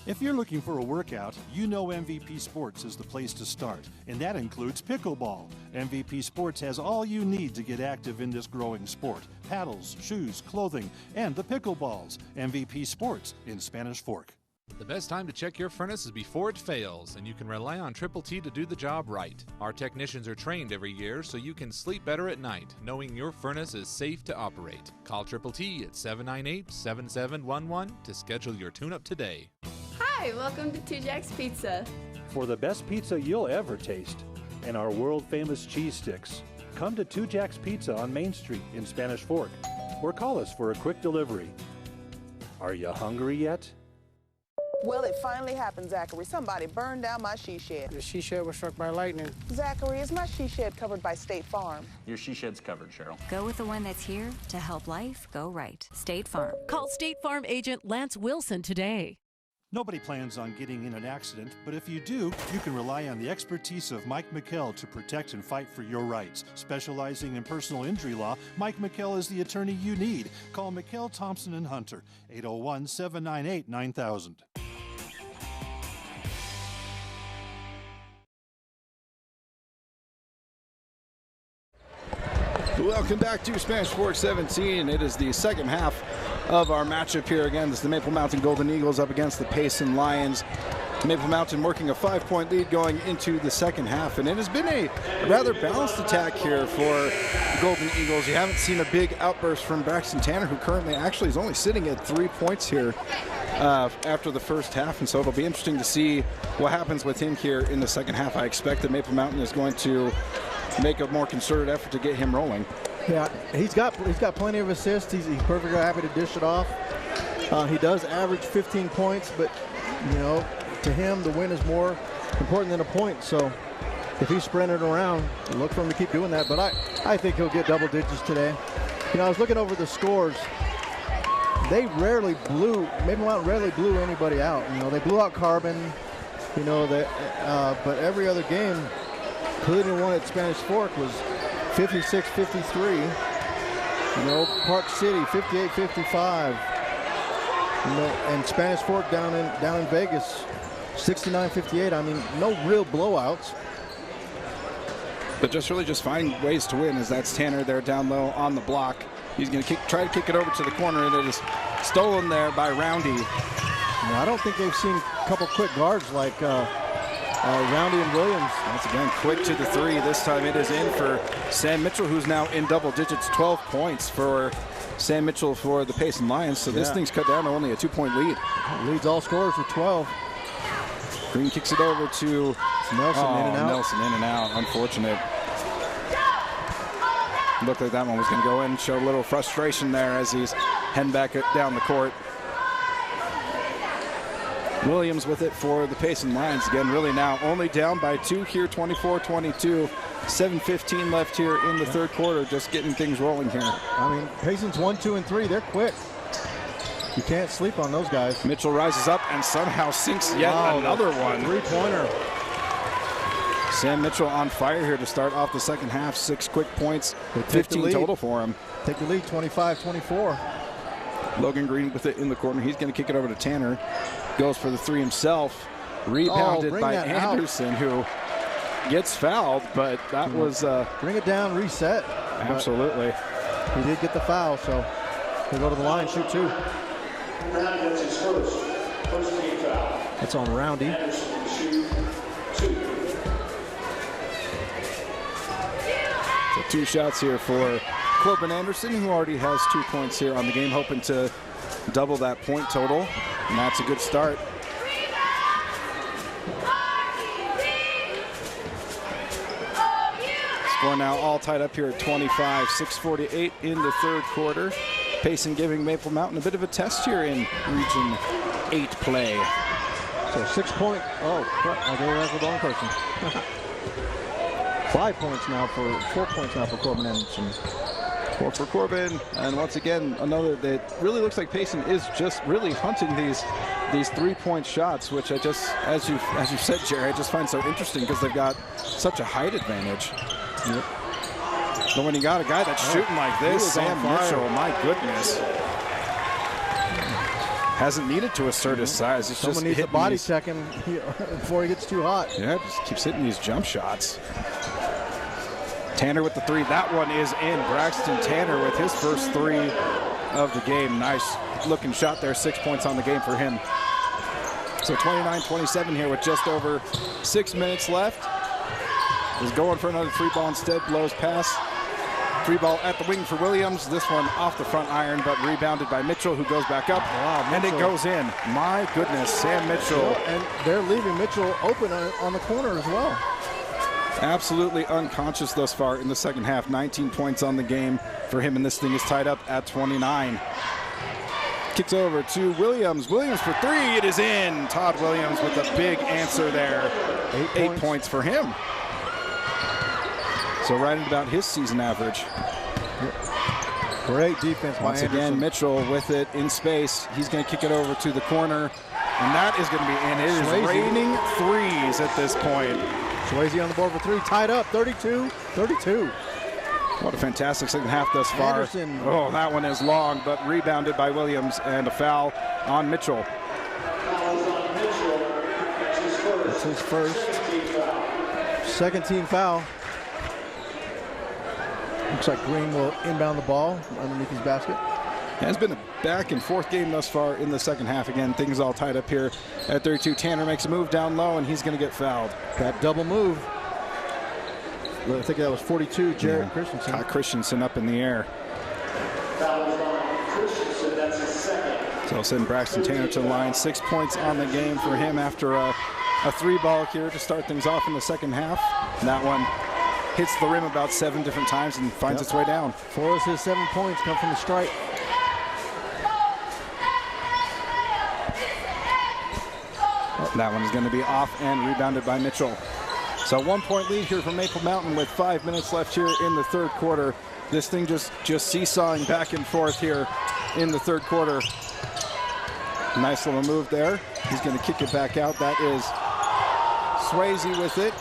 If you're looking for a workout, you know MVP Sports is the place to start, and that includes pickleball. MVP Sports has all you need to get active in this growing sport. Paddles, shoes, clothing, and the pickleballs. MVP Sports in Spanish Fork. The best time to check your furnace is before it fails, and you can rely on Triple T to do the job right. Our technicians are trained every year so you can sleep better at night, knowing your furnace is safe to operate. Call Triple T at 798-7711 to schedule your tune-up today. Hi, welcome to 2 Jack's Pizza. For the best pizza you'll ever taste and our world-famous cheese sticks, come to 2 Jack's Pizza on Main Street in Spanish Fork or call us for a quick delivery. Are you hungry yet? Well, it finally happened, Zachary. Somebody burned down my she shed. The she shed was struck by lightning. Zachary, is my she shed covered by State Farm? Your she shed's covered, Cheryl. Go with the one that's here to help life go right. State Farm. Call State Farm agent Lance Wilson today. Nobody plans on getting in an accident, but if you do, you can rely on the expertise of Mike McKell to protect and fight for your rights. Specializing in personal injury law, Mike McKell is the attorney you need. Call McKell, Thompson, and Hunter, 801-798-9000. Welcome back to Spanish Fork 17. It is the second half of our matchup here. Again, this is the Maple Mountain Golden Eagles up against the Payson Lions. Maple Mountain working a 5-point lead going into the second half, and it has been a rather balanced attack here for the Golden Eagles. You haven't seen a big outburst from Braxton Tanner, who currently actually is only sitting at 3 points here after the first half, and so it'll be interesting to see what happens with him here in the second half. I expect that Maple Mountain is going to make a more concerted effort to get him rolling. Yeah, he's got plenty of assists. He's perfectly happy to dish it off. He does average 15 points, but you know, to him the win is more important than a point. So if he's sprinting around, look for him to keep doing that. But I think he'll get double digits today. You know, I was looking over the scores. Maple Mountain rarely blew anybody out. You know, they blew out Carbon. You know but every other game, including one at Spanish Fork, was 56-53. You know, Park City 58-55. You know, and Spanish Fork down in Vegas 69-58. I mean, no real blowouts. But just finding ways to win, as that's Tanner there down low on the block. He's going to try to kick it over to the corner, and it is stolen there by Roundy. I don't think they've seen a couple quick guards like Roundy and Williams. Once again, quick to the three. This time it is in for Sam Mitchell, who's now in double digits. 12 points for Sam Mitchell for the Payson Lions. So this thing's cut down to only a 2-point lead. Leads all scorers with 12. Green kicks it over to Nelson. In and out. Nelson in and out. Unfortunate. Looked like that one was going to go in. Showed a little frustration there as he's heading back down the court. Williams with it for the Payson Lions. Again, really now only down by 2 here, 24-22. 7:15 left here in the third quarter, just getting things rolling here. I mean, Payson's 1, 2, and 3. They're quick. You can't sleep on those guys. Mitchell rises up and somehow sinks yet another one. Three-pointer. Sam Mitchell on fire here to start off the second half. 6 quick points, 15 total for him. Take the lead, 25-24. Logan Green with it in the corner. He's going to kick it over to Tanner. Goes for the three himself. Rebounded by Anderson, who gets fouled, but that was... bring it down, reset. Absolutely. He did get the foul, so he'll go to the line, shoot two. That's his first team foul. That's on Roundy. So 2 shots here for Corbin Anderson, who already has 2 points here on the game, hoping to double that point total, and that's a good start. Score now all tied up here at 25, 6:48 in the third quarter. Payson giving Maple Mountain a bit of a test here in Region 8 play. So 6 point. Oh, I gave that for the wrong person. 5 points now for 4 points now for Corbin Anderson. 4 for Corbin, and once again another that really looks like Payson is just really hunting these 3-point shots, which I just, as you said, Jerry, I just find so interesting because they've got such a height advantage. Yep. But when you got a guy that's shooting like this, Sam Mitchell, my goodness, hasn't needed to assert his size. It's Someone just needs to body check him before he gets too hot. Yeah, just keeps hitting these jump shots. Tanner with the 3. That one is in. Braxton Tanner with his first 3 of the game. Nice looking shot there. 6 points on the game for him. So 29-27 here with just over 6 minutes left. Is going for another 3-ball instead. Blows pass. 3-ball at the wing for Williams. This one off the front iron, but rebounded by Mitchell, who goes back up. Wow, and it goes in. My goodness, Sam Mitchell. And they're leaving Mitchell open on the corner as well. Absolutely unconscious thus far in the second half. 19 points on the game for him, and this thing is tied up at 29. Kicks over to Williams. Williams for 3. It is in. Todd Williams with a big answer there. 8 points for him. So right at about his season average. Great defense by Once Anderson. again, Mitchell with it in space. He's going to kick it over to the corner, and that is going to be in. It is raining threes at this point. Swayze on the board for 3, tied up, 32-32. What a fantastic second half thus far. Anderson. Oh, that one is long, but rebounded by Williams, and a foul on Mitchell. That's his first. Second team foul. Looks like Green will inbound the ball underneath his basket. It has been a back and forth game thus far in the second half. Again, things all tied up here at 32. Tanner makes a move down low, and he's going to get fouled. That double move. I think that was 42, Jared Christensen. Christensen up in the air. So I'll send Braxton Tanner to the line. 6 points on the game for him after a 3-ball here to start things off in the second half. And that one hits the rim about 7 different times and finds its way down. 4 of his 7 points come from the strike. That one is going to be off and rebounded by Mitchell. So 1-point lead here for Maple Mountain with 5 minutes left here in the third quarter. This thing just seesawing back and forth here in the third quarter. Nice little move there. He's going to kick it back out. That is Swayze with it.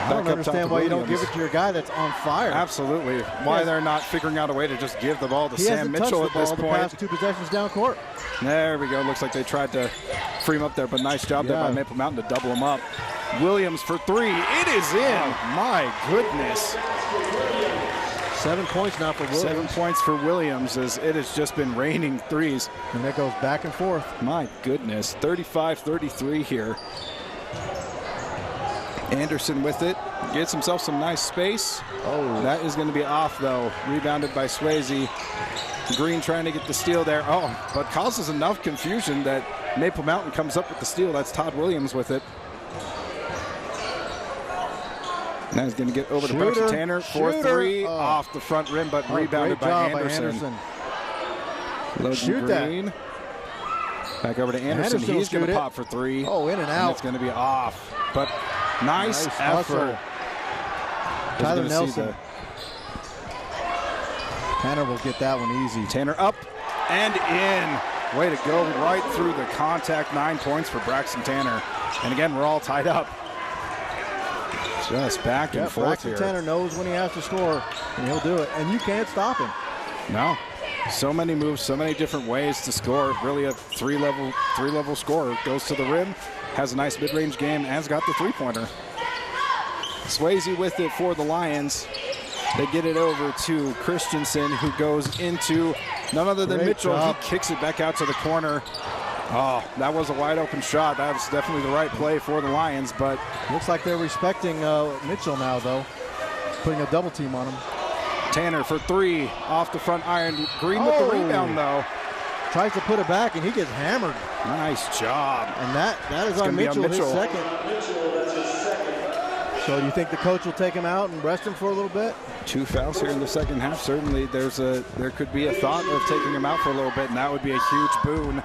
I don't understand why you don't give it to your guy that's on fire. Absolutely. Why they're not figuring out a way to just give the ball to Sam Mitchell at this point. He hasn't touched the ball the past 2 possessions down court. There we go. Looks like they tried to free him up there, but nice job there by Maple Mountain to double him up. Williams for 3. It is in. My goodness. 7 points now for Williams. 7 points for Williams as it has just been raining threes. And that goes back and forth. My goodness. 35-33 here. Anderson with it. Gets himself some nice space. Oh. That is going to be off, though. Rebounded by Swayze. Green trying to get the steal there. Oh, but causes enough confusion that Maple Mountain comes up with the steal. That's Todd Williams with it. Now he's going to get over to Braxton Tanner for 3 off the front rim, but rebounded by Anderson. Logan Green. Back over to Anderson. He's going to pop for 3. Oh, in and out. It's going to be off. But nice effort. Tyler Nelson. Tanner will get that one easy. Tanner up and in. Way to go right through the contact. 9 points for Braxton Tanner. And again, we're all tied up. Just back and forth Braxton here. Tanner knows when he has to score, and he'll do it. And you can't stop him. No. So many moves, so many different ways to score. Really a three-level scorer. Goes to the rim, has a nice mid-range game, has got the three-pointer. Swayze with it for the Lions. They get it over to Christensen, who goes into none other than Mitchell. He kicks it back out to the corner. Oh, that was a wide open shot. That was definitely the right play for the Lions, but looks like they're respecting Mitchell now, though, putting a double team on him. Tanner for 3 off the front iron. Green with the rebound, though. tries to put it back, and he gets hammered. Nice job. And that is on Mitchell, his second. So do you think the coach will take him out and rest him for a little bit? 2 fouls here in the second half. Certainly there could be a thought of taking him out for a little bit, and that would be a huge boon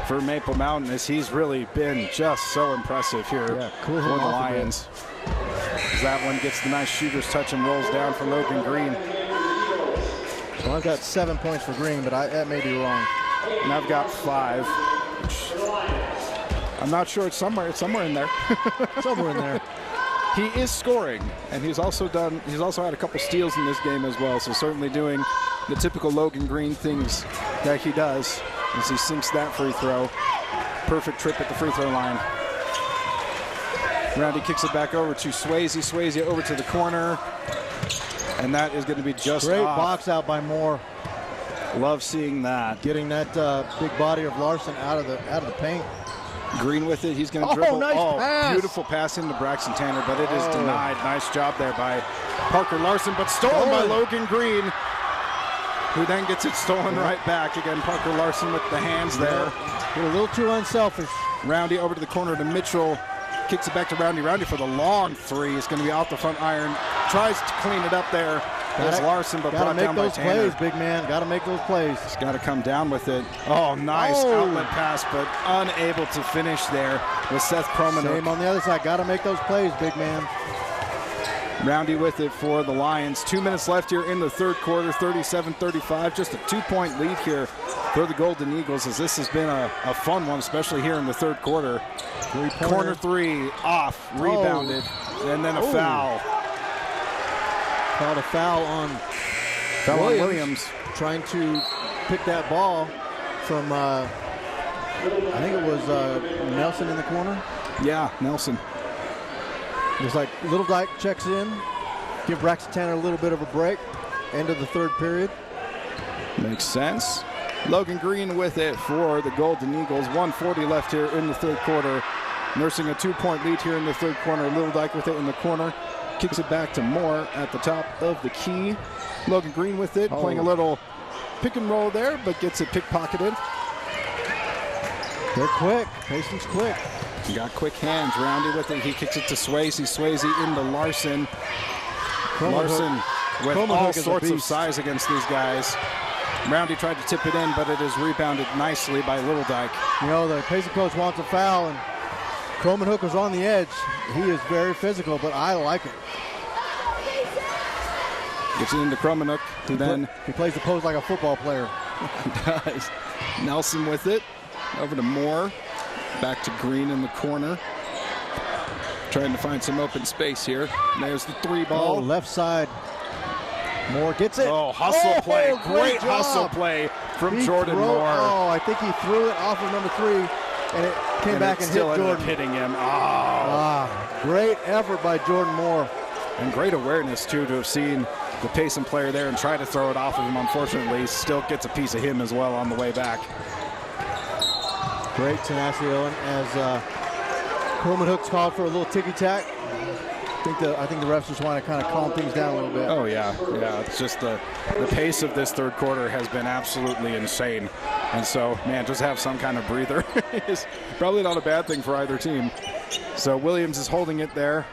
for Maple Mountain, as he's really been just so impressive here for the Lions. As that one gets the nice shooter's touch and rolls down for Logan Green. So I've got 7 points for Green, but that may be wrong. And I've got 5. I'm not sure. It's somewhere in there. Somewhere in there. He is scoring, and he's also had a couple steals in this game as well. So certainly doing the typical Logan Green things that he does as he sinks that free throw. Perfect trip at the free throw line. Roundy kicks it back over to Swayze. Swayze over to the corner, and that is going to be just great off. Box out by Moore. Love seeing that. Getting that big body of Larson out of the paint. Green with it. He's going to dribble. Nice pass. Beautiful pass into Braxton Tanner, but it is denied. Nice job there by Parker Larson, but stolen by Logan Green, who then gets it stolen right back. Again, Parker Larson with the hands there. Get a little too unselfish. Roundy over to the corner to Mitchell. Kicks it back to Roundy. Roundy for the long three. It's going to be out the front iron. Tries to clean it up there. There's Larson, but brought down by Tanner. Got to make those plays, big man. Got to make those plays. He's got to come down with it. Oh, nice outlet pass, but unable to finish there with Seth Promenade. Same on the other side. Got to make those plays, big man. Roundy with it for the Lions. 2 minutes left here in the third quarter, 37-35. Just a 2-point lead here for the Golden Eagles, as this has been a fun one, especially here in the third quarter. Corner three, off, rebounded, and then a foul. Called a foul on Williams. Trying to pick that ball from, I think it was Nelson in the corner. Yeah, Nelson. It's like Little Dyke checks in, give Braxton Tanner a little bit of a break. End of the third period. Makes sense. Logan Green with it for the Golden Eagles. 1:40 left here in the third quarter. Nursing a 2-point lead here in the third quarter. Little Dyke with it in the corner. Kicks it back to Moore at the top of the key. Logan Green with it, playing a little pick and roll there, but gets it pickpocketed. They're quick. Payson's quick. He got quick hands. Roundy with it. He kicks it to Swayze. Swayze into Larson. Larson with all sorts of size against these guys. Roundy tried to tip it in, but it is rebounded nicely by Little Dyke. You know, the Payson coach wants a foul, and Croman was on the edge. He is very physical, but I like it. Gets it into Croman, who then... He plays the post like a football player. He does. Nelson with it. Over to Moore. Back to Green in the corner. Trying to find some open space here. And there's the three ball. Left side. Moore gets it. Oh, hustle play. Great hustle play from Jordan Moore. Oh, I think he threw it off of number 3, and it came back and hit Jordan. Hitting him. Great effort by Jordan Moore. And great awareness, too, to have seen the Payson player there and try to throw it off of him. Unfortunately, still gets a piece of him as well on the way back. Great tenacity, Owen, as Croman called for a little ticky-tack. I think the refs just want to kind of calm things down a little bit. Oh, yeah. Yeah, it's just the pace of this third quarter has been absolutely insane. And so, man, just have some kind of breather is probably not a bad thing for either team. So Williams is holding it there.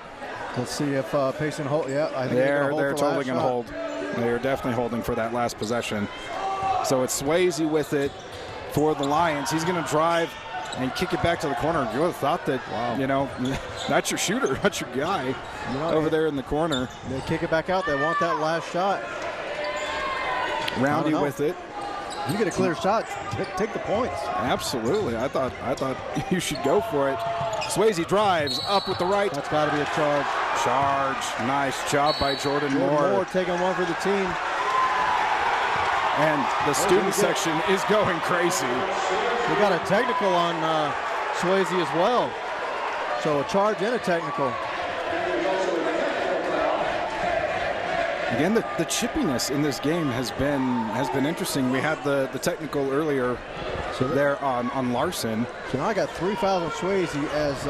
Let's see if Payson hold. Yeah, I think they're totally going to hold. They are definitely holding for that last possession. So it's Swayze with it for the Lions. He's going to drive and kick it back to the corner. You would have thought that, you know, that's your shooter, that's your guy over there in the corner. They kick it back out. They want that last shot. Roundy with it. You get a clear shot, take the points. Absolutely. I thought you should go for it. Swayze drives up with the right. That's got to be a charge. Nice job by Jordan Moore. Moore taking one for the team. And the student section is going crazy. We got a technical on Swayze as well. So a charge and a technical. Again, the chippiness in this game has been interesting. We had the technical earlier there on Larson. So now I got 3 fouls on Swayze, as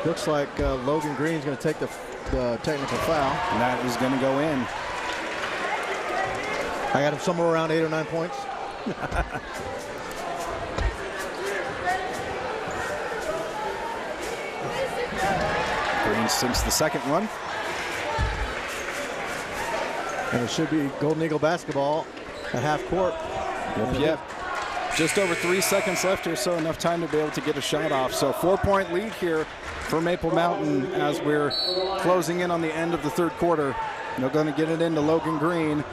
looks like Logan Green's going to take the technical foul. And that is going to go in. I got him somewhere around 8 or 9 points. Green sinks the second one. And it should be Golden Eagle basketball at half court. Yep. Just over 3 seconds left here, so enough time to be able to get a shot off. So 4-point lead here for Maple Mountain as we're closing in on the end of the third quarter. They're going to get it into Logan Green,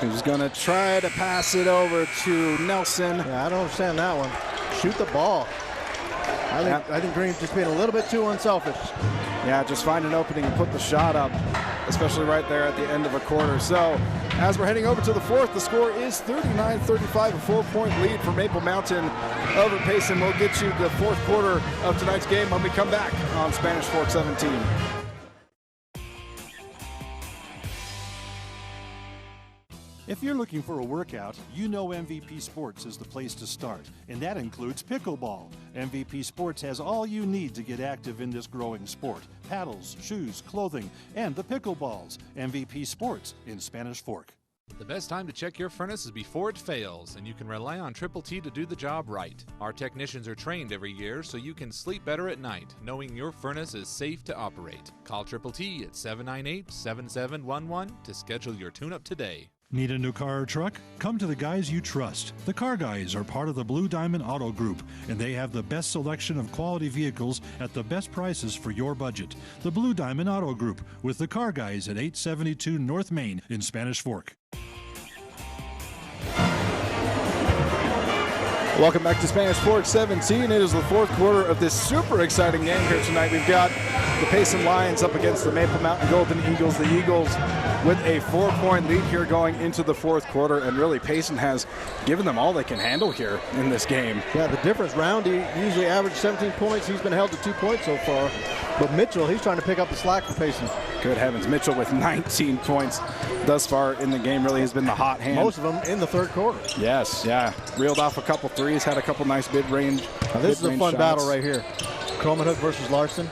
who's going to try to pass it over to Nelson. Yeah, I don't understand that one. Shoot the ball. I think Green's just being a little bit too unselfish. Yeah, just find an opening and put the shot up, especially right there at the end of a quarter. So as we're heading over to the fourth, the score is 39-35, a 4-point lead for Maple Mountain over Payson. We'll get you the fourth quarter of tonight's game when we come back on Spanish Fork 17. If you're looking for a workout, you know MVP Sports is the place to start, and that includes pickleball. MVP Sports has all you need to get active in this growing sport: paddles, shoes, clothing, and the pickleballs. MVP Sports in Spanish Fork. The best time to check your furnace is before it fails, and you can rely on Triple T to do the job right. Our technicians are trained every year so you can sleep better at night, knowing your furnace is safe to operate. Call Triple T at 798-7711 to schedule your tune-up today. Need a new car or truck? Come to the guys you trust. The Car Guys are part of the Blue Diamond Auto Group, and they have the best selection of quality vehicles at the best prices for your budget. The Blue Diamond Auto Group with the Car Guys at 872 North Main in Spanish Fork. Welcome back to Spanish Fork 17. It is the fourth quarter of this super exciting game here tonight. We've got the Payson Lions up against the Maple Mountain Golden Eagles. The Eagles with a 4-point lead here going into the fourth quarter, and really Payson has given them all they can handle here in this game. Yeah, the difference, Roundy usually averaged 17 points. He's been held to 2 points so far. But Mitchell, he's trying to pick up the slack for Payson. Good heavens, Mitchell with 19 points thus far in the game really has been the hot hand. Most of them in the third quarter. Yes, yeah. Reeled off a couple threes, had a couple nice mid-range. This is a fun battle right here. Cromanhook versus Larson.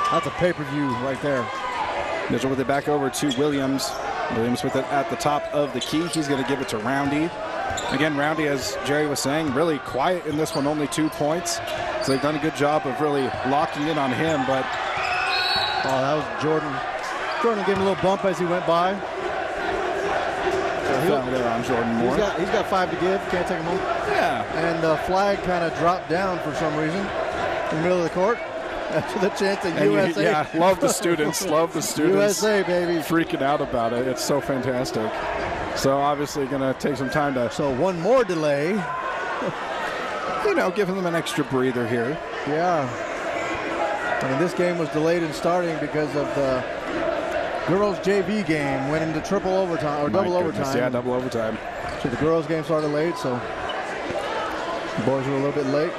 That's a pay-per-view right there. Mitchell with it back over to Williams. Williams with it at the top of the key. He's going to give it to Roundy. Again, Roundy, as Jerry was saying, really quiet in this one, only 2 points. So they've done a good job of really locking in on him, but... Oh, that was Jordan. Jordan gave him a little bump as he went by. There on Jordan Moore. He's got 5 to give. Can't take him home. Yeah. And the flag kind of dropped down for some reason in the middle of the court. After the chance at USA. Yeah, love the students. Love the students. USA, baby. Freaking out about it. It's so fantastic. So obviously going to take some time to... So one more delay. You know, giving them an extra breather here. Yeah. I mean, this game was delayed in starting because of the girls' JV game went into triple overtime, or double overtime. Yeah, double overtime. So the girls' game started late, so the boys were a little bit late.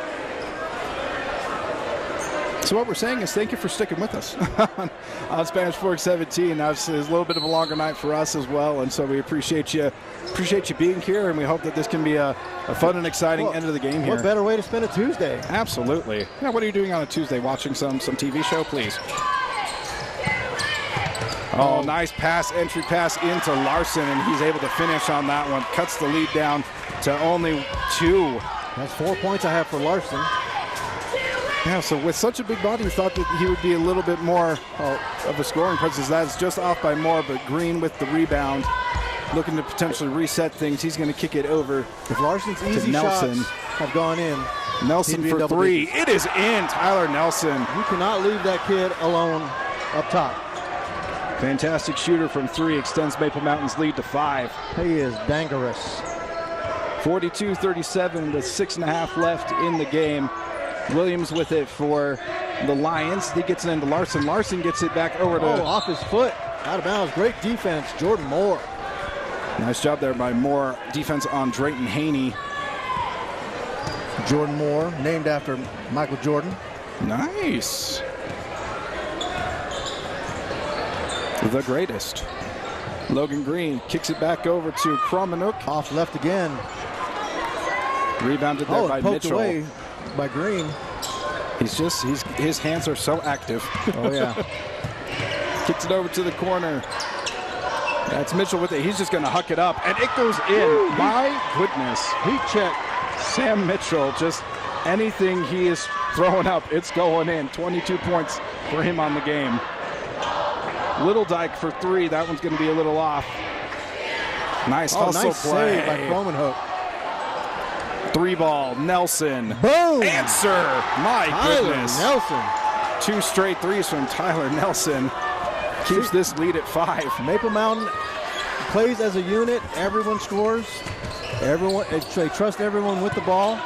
So what we're saying is thank you for sticking with us on Spanish Fork 17. Now it's a little bit of a longer night for us as well, and so we appreciate you being here, and we hope that this can be a fun and exciting end of the game here. What better way to spend a Tuesday? Absolutely. Yeah, what are you doing on a Tuesday? Watching some TV show, please? Oh, nice pass, entry pass into Larson, and he's able to finish on that one. Cuts the lead down to only 2. That's 4 points I have for Larson. Yeah, so with such a big body, you thought that he would be a little bit more of a scoring presence. That's just off by more, but Green with the rebound, looking to potentially reset things. He's going to kick it over. If Larson's easy shots have gone in, Nelson for 3. It is in. Tyler Nelson. You cannot leave that kid alone up top. Fantastic shooter from 3, extends Maple Mountain's lead to 5. He is dangerous. 42-37 with 6.5 left in the game. Williams with it for the Lions. He gets it into Larson. Larson gets it back over to... Oh, off his foot. Out of bounds. Great defense. Jordan Moore. Nice job there by Moore. Defense on Drayton Haney. Jordan Moore, named after Michael Jordan. Nice. The greatest. Logan Green kicks it back over to Cromanhook. Off left again. Rebounded there by poked Mitchell. Away by Green. His hands are so active. Oh yeah. Kicks it over to the corner. That's Mitchell with it. He's just going to huck it up, and it goes in. My goodness. Heat check. Sam Mitchell just anything he is throwing up, it's going in. 22 points for him on the game. Little Dyke for 3. That one's going to be a little off. Nice hustle nice play. Save by Cromanhook. 3-ball, Nelson. Boom! Answer! My Tyler goodness. Nelson. 2 straight threes from Tyler Nelson. Keeps this lead at 5. Maple Mountain plays as a unit. Everyone scores. Everyone, they trust everyone with the ball.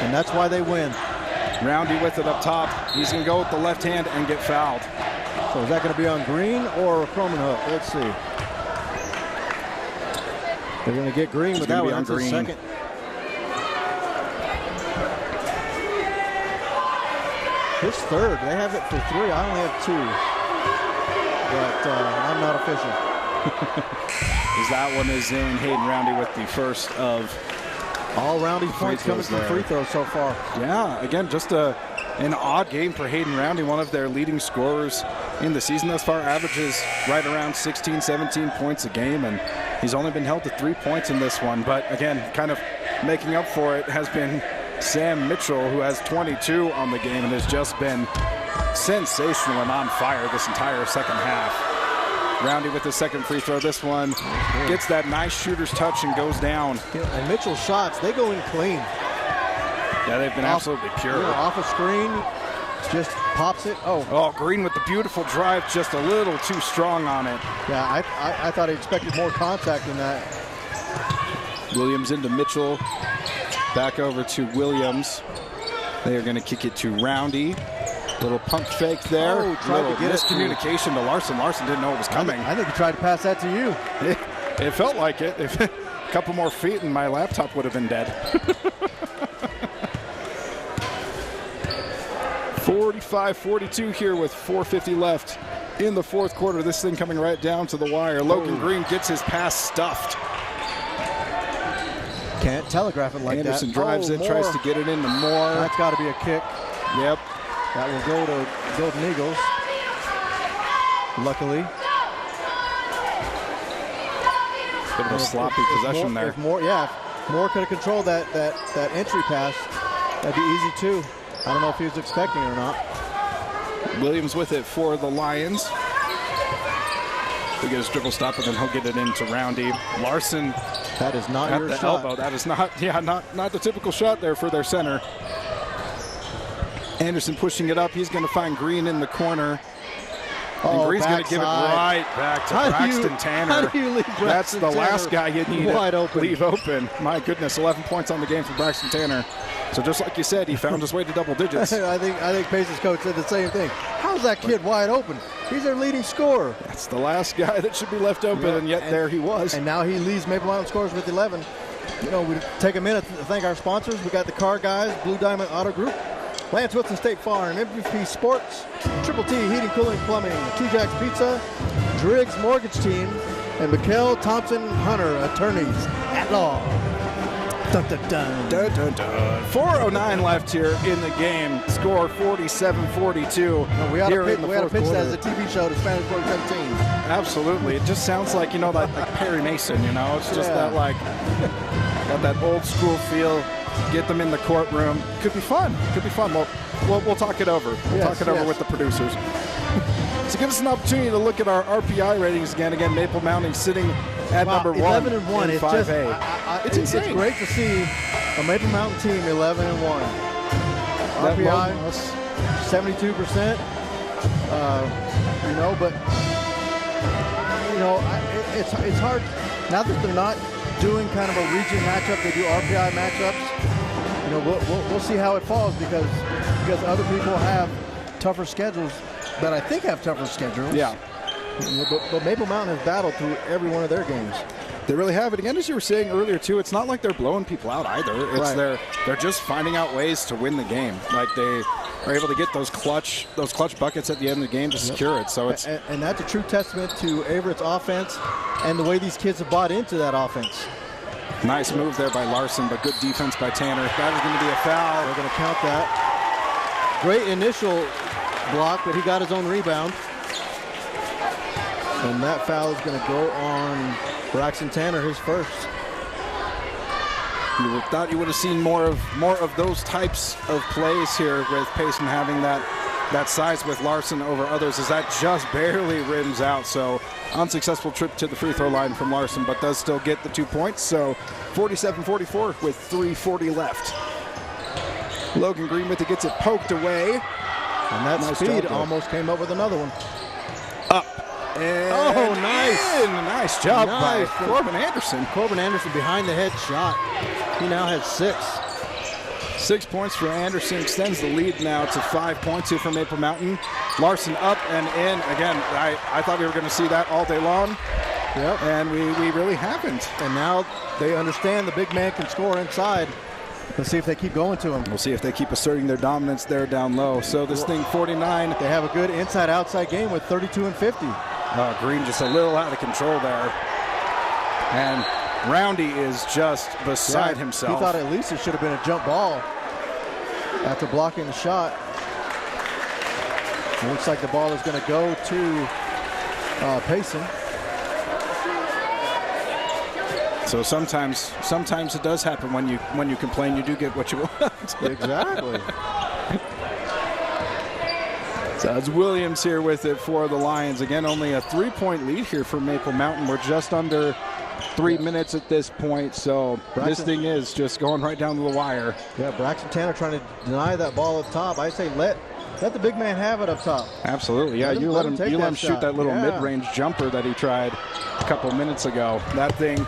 And that's why they win. Roundy with it up top. He's going to go with the left hand and get fouled. So is that going to be on Green or Cromanhook? Let's see. They're going to get Green with that one. That's his second. His third. They have it for 3. I only have 2. But I'm not official. As that one is in, Hayden Roundy with the first of all Roundy's points coming from free throws so far. Yeah, again, just an odd game for Hayden Roundy, one of their leading scorers in the season thus far, averages right around 16, 17 points a game, and he's only been held to 3 points in this one. But again, kind of making up for it has been Sam Mitchell, who has 22 on the game and has just been sensational and on fire this entire second half. Roundy with the second free throw. This one gets that nice shooter's touch and goes down. And Mitchell's shots, they go in clean. Yeah, they've been absolutely pure. Off a screen, just pops it. Oh, Green with the beautiful drive, just a little too strong on it. Yeah, I thought he expected more contact than that. Williams into Mitchell. Back over to Williams. They are going to kick it to Roundy. Little pump fake there. Tried to get miscommunication to Larson. Larson didn't know it was coming. I think he tried to pass that to you. It felt like it. If a couple more feet and my laptop would have been dead. 45-42 here with 4:50 left in the fourth quarter. This thing coming right down to the wire. Logan Green gets his pass stuffed. Can't telegraph it like Anderson drives it, tries to get it into Moore. That's got to be a kick. Yep. That will go to Golden Eagles. Luckily. Bit of a sloppy possession there. If Moore could have controlled that entry pass, that'd be easy too. I don't know if he was expecting it or not. Williams with it for the Lions. He'll get his dribble stop, and then he'll get it into Roundy. Larson. That is not at your the shot. elbow. That is not the typical shot there for their center. Anderson pushing it up. He's going to find Green in the corner. And Green's going to give it right back to Braxton Tanner. How do you leave Braxton That's the last guy you need to leave open. My goodness, 11 points on the game for Braxton Tanner. So just like you said, he found his way to double digits. I think Payson's coach said the same thing. How's that kid wide open? He's their leading scorer. That's the last guy that should be left open, and yet there he was. And now he leads Maple Mountain scores with 11. You know, we take a minute to thank our sponsors. We got the Car Guys, Blue Diamond Auto Group, Lance Wilson State Farm, MVP Sports, Triple T Heating, Cooling, Plumbing, T-Jack's Pizza, Driggs Mortgage Team, and Mikkel Thompson Hunter, attorneys at law. Dun, dun, dun. Dun, dun, dun. 4:09 left here in the game. Score 47-42. We ought to pitch that as a TV show to Spanish Sport 17. Absolutely. It just sounds like, like Perry Mason, It's just that, got that old school feel. Get them in the courtroom. Could be fun. We'll talk it over. We'll talk it over with the producers. So give us an opportunity to look at our RPI ratings again. Again, Maple Mountain sitting at number 1 in 5A. It's insane. It's great to see a Maple Mountain team 11-1. RPI 72%. It's hard now that they're not doing kind of a region matchup. They do RPI matchups. We'll see how it falls because other people have tougher schedules that I think have tougher schedules. Yeah. But Maple Mountain has battled through every one of their games. They really have it. Again, as you were saying earlier too, it's not like they're blowing people out either. It's they're just finding out ways to win the game. Like they are able to get those clutch buckets at the end of the game to secure it. So it's and that's a true testament to Averett's offense and the way these kids have bought into that offense. Nice move there by Larson, but good defense by Tanner. That is going to be a foul. We're going to count that. Great initial block, but he got his own rebound. And that foul is going to go on Braxton Tanner, his first. You thought you would have seen more of those types of plays here with Payson having that size with Larson over others, as that just barely rims out. So unsuccessful trip to the free throw line from Larson, but does still get the 2 points. So 47-44 with 3:40 left. Logan Green with it, gets it poked away. And that Nice speed job, almost came up with another one. Up. And nice. in. Nice job Nice. by Corbin Anderson. Corbin Anderson behind the head shot. He now has 6. 6 points for Anderson, extends the lead now to 5 points here for Maple Mountain. Larson up and in. Again, I thought we were going to see that all day long. Yep. And we really haven't. And now they understand the big man can score inside. Let's see if they keep going to him. We'll see if they keep asserting their dominance there down low. So this thing 49. They have a good inside-outside game with 32 and 50. Green just a little out of control there. And Roundy is just beside himself. He thought at least it should have been a jump ball after blocking the shot. It looks like the ball is going to go to Payson. So sometimes it does happen when you complain, you do get what you want. Exactly. So it's Williams here with it for the Lions. Again, only a 3-point lead here for Maple Mountain. We're just under 3 minutes at this point, so this thing is just going right down to the wire. Yeah, Braxton Tanner trying to deny that ball up top. I say let the big man have it up top. Absolutely, yeah. You let him shoot that little mid-range jumper that he tried a couple minutes ago. That thing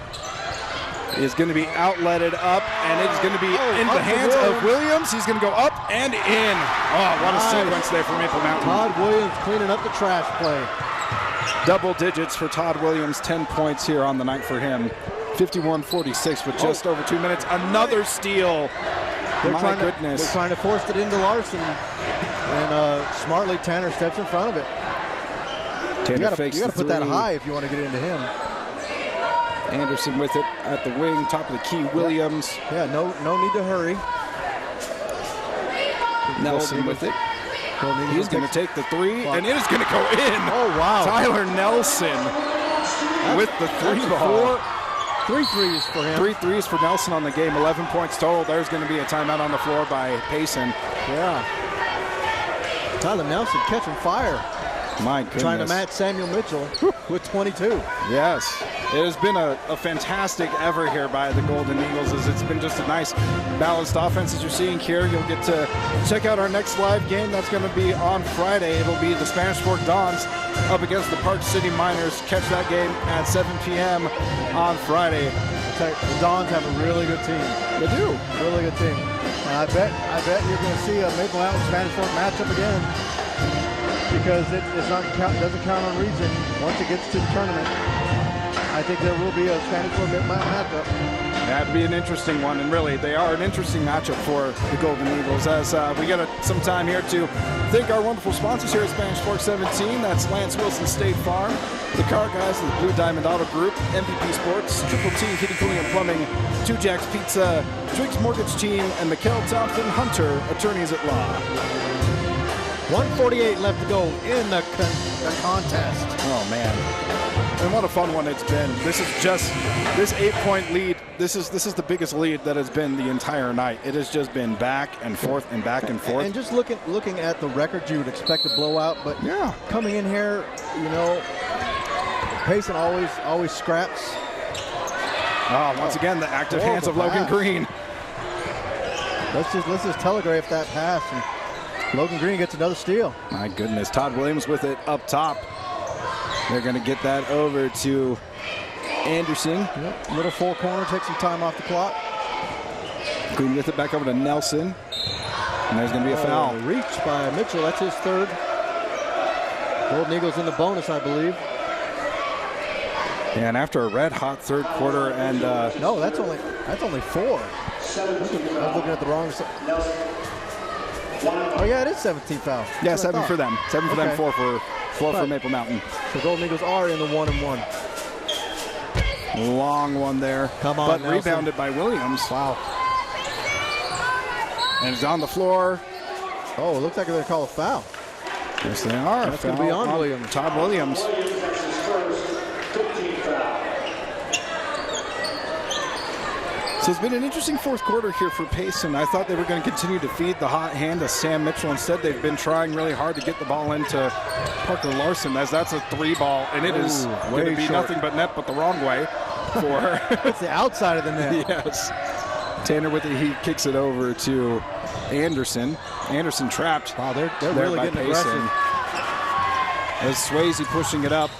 is going to be outletted up, and it's going to be in the hands of Williams. He's going to go up and in. Oh, what a sequence there for Maple Mountain. Todd Williams cleaning up the trash play. Double digits for Todd Williams, 10 points here on the night for him. 51-46 with just over 2 minutes. Another steal. My goodness. They're trying to force it into Larson, and smartly Tanner steps in front of it. Tanner you got fakes to put that high if you want to get into him. Anderson with it at the wing, top of the key. Williams. Yeah, no need to hurry. Nelson with it. He's going to take the three, and it is going to go in. Oh, wow. Tyler Nelson with the three ball. 3 threes for him. 3 threes for Nelson on the game, 11 points total. There's going to be a timeout on the floor by Payson. Yeah. Tyler Nelson catching fire. My goodness. Trying to match Samuel Mitchell with 22. Yes. It has been a fantastic effort here by the Golden Eagles, as it's been just a nice balanced offense as you're seeing here. You'll get to check out our next live game. That's going to be on Friday. It'll be the Spanish Fork Dons up against the Park City Miners. Catch that game at 7 p.m. on Friday. The Dons have a really good team. They do. Really good team. And I bet you're going to see a Maple Mountain Spanish Fork matchup again, because it doesn't count on reason once it gets to the tournament. I think there will be a Spanish Fork Maple Mountain matchup. That'd be an interesting one, and really, they are an interesting matchup for the Golden Eagles. As we got some time here to thank our wonderful sponsors here at Spanish Fork 17. That's Lance Wilson State Farm, the Car Guys of the Blue Diamond Auto Group, MVP Sports, Triple T Heating, Cooling, and Plumbing, 2 Jacks Pizza, Driggs Mortgage Team, and Mikkel Thompson Hunter, Attorneys at Law. 1:48 left to go in the contest. Oh, man. And what a fun one it's been. This is just this 8-point lead. This is the biggest lead that has been the entire night. It has just been back and forth and back and forth. And just looking at the record, you would expect a blowout, but yeah, coming in here, you know, Payson always scraps. Oh, once again, the active hands of Logan Green. Let's just telegraph that pass, and Logan Green gets another steal. My goodness, Todd Williams with it up top. They're going to get that over to Anderson. Yep. Little 4 corner, take some time off the clock. Green with it back over to Nelson. And there's going to be a foul. Reach by Mitchell, that's his 3rd. Golden Eagles in the bonus, I believe. And after a red-hot 3rd quarter, and no, that's only 4. I was looking at the wrong side. Oh yeah, it is 17 foul. Yeah, 7 for them. 7 for them, 4 for Maple Mountain. The Golden Eagles are in the 1-and-1. Long one there. Come on, but Nelson. Rebounded by Williams. Wow. And it's on the floor. Oh, it looks like they're going to call a foul. Yes, they are. That's going to be on Williams. Todd Williams. So it's been an interesting fourth quarter here for Payson. I thought they were going to continue to feed the hot hand of Sam Mitchell. Instead, they've been trying really hard to get the ball into Parker Larson, as that's a 3-ball, and it is going to be nothing but net, but the wrong way for it's the outside of the net. Yes. Tanner with it, he kicks it over to Anderson. Anderson trapped. Wow, they're really getting aggressive. As Swayze pushing it up.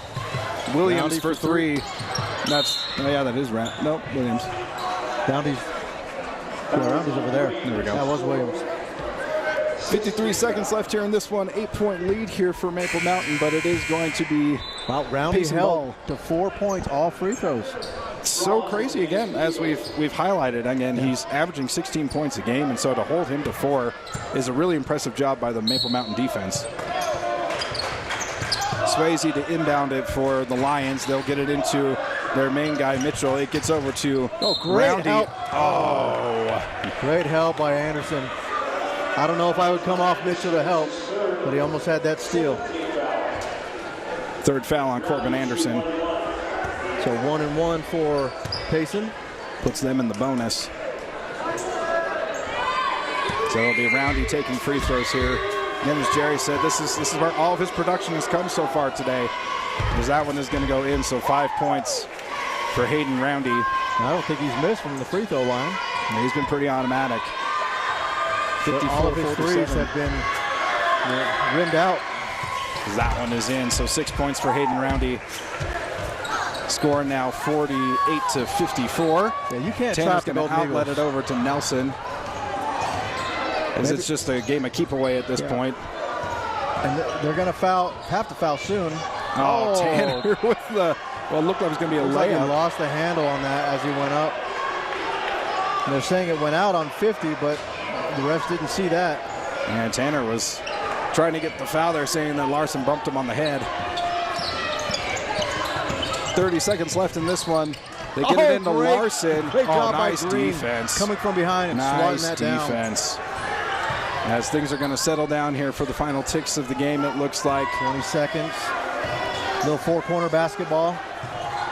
Williams for three. That's, that is Nope, Williams. Roundy's over there. There we go. That was Williams. 53 seconds left here in this one. 8-point lead here for Maple Mountain, but it is going to be Roundy held to 4 points, all free throws. So crazy again, as we've highlighted. Again, he's averaging 16 points a game, and so to hold him to 4 is a really impressive job by the Maple Mountain defense. Swayze to inbound it for the Lions. They'll get it into their main guy, Mitchell. It gets over to great Roundy. help. Great help by Anderson. I don't know if I would come off Mitchell to help, but he almost had that steal. Third foul on Corbin Anderson. So 1-1 for Payson. Puts them in the bonus. So it'll be Roundy taking free throws here. Again, as Jerry said, this is where all of his production has come so far today. Because that one is going to go in, so 5 points for Hayden Roundy. I don't think he's missed from the free throw line. He's been pretty automatic. 54, all of his threes have been rimmed out. That one is in, so 6 points for Hayden Roundy. Score now 48-54. Yeah, you can't Tanner's trap the going to outlet Eagles. it over to Nelson. As it's just a game of keep away at this point. And they're going to have to foul soon. Oh, Tanner with the, well, it looked like it was going to be a like layup. he lost the handle on that as he went up. And they're saying it went out on 50, but the refs didn't see that. And Tanner was trying to get the foul there, saying that Larson bumped him on the head. 30 seconds left in this one. They get it into Larson. Great job nice by Green, defense. coming from behind and swatting that down. Nice defense. As things are going to settle down here for the final ticks of the game, it looks like. 20 seconds. Little four-corner basketball.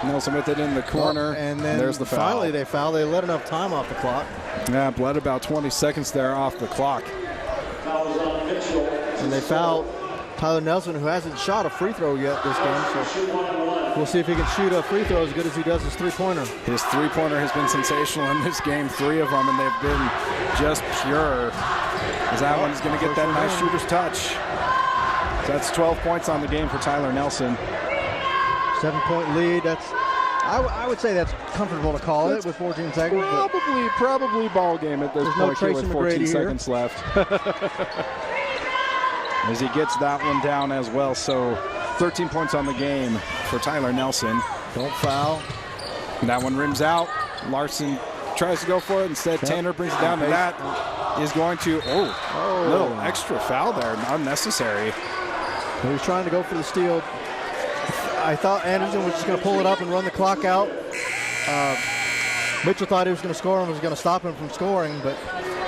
Nelson with it in the corner, and then there's the foul. Finally they foul. They let enough time off the clock. Yeah, bled about 20 seconds there off the clock. And they foul Tyler Nelson, who hasn't shot a free throw yet this game. So we'll see if he can shoot a free throw as good as he does his three-pointer. His three-pointer has been sensational in this game, 3 of them, and they've been just pure. As that one is going to get that nice shooter's touch. So that's 12 points on the game for Tyler Nelson. 7-point lead. That's I would say that's comfortable to call it with 14 seconds. Probably ball game at this point here with 14 seconds left. As he gets that one down as well. So 13 points on the game for Tyler Nelson. Don't foul. And that one rims out. Larson tries to go for it. Instead, Tanner brings it down to that. Is going to, little extra foul there, unnecessary. He was trying to go for the steal. I thought Anderson was just going to pull it up and run the clock out. Mitchell thought he was going to score and was going to stop him from scoring, but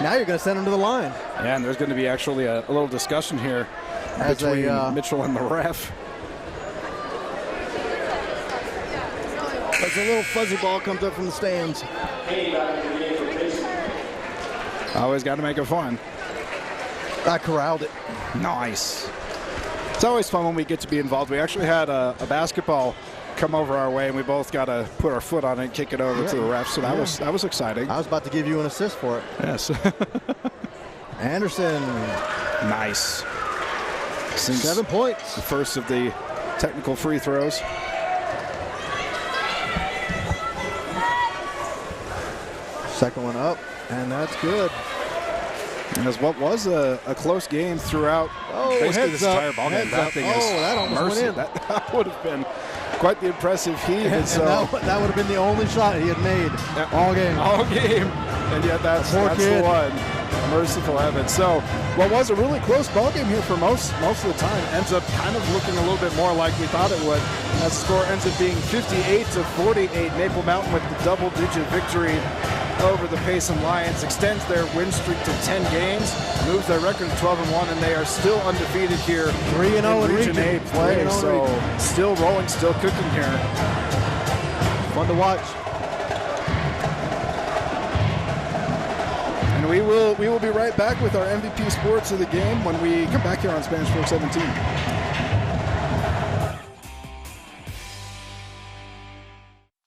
now you're going to send him to the line. Yeah, and there's going to be actually a little discussion here between Mitchell and the ref. As a little fuzzy ball comes up from the stands. Always got to make it fun. I corralled it. Nice. It's always fun when we get to be involved. We actually had a basketball come over our way, and we both got to put our foot on it and kick it over to the ref. So that was exciting. I was about to give you an assist for it. Yes. Anderson. Nice. 7 points. The first of the technical free throws. Second one up, and that's good. As what was a close game throughout basically this entire ball game. That thing is that almost went in. That would have been quite the impressive heave. And so that would have been the only shot he had made all game. All game. And yet that's the one. Merciful heaven. So what was a really close ball game here for most of the time ends up kind of looking a little bit more like we thought it would. As the score ends up being 58-48. Maple Mountain with the double-digit victory over the Payson Lions, extends their win streak to 10 games, moves their record to 12-1, and they are still undefeated here 3-0 in Region A play. So still rolling, still cooking here. Fun to watch. And we will be right back with our MVP sports of the game when we come back here on Spanish Fork 17.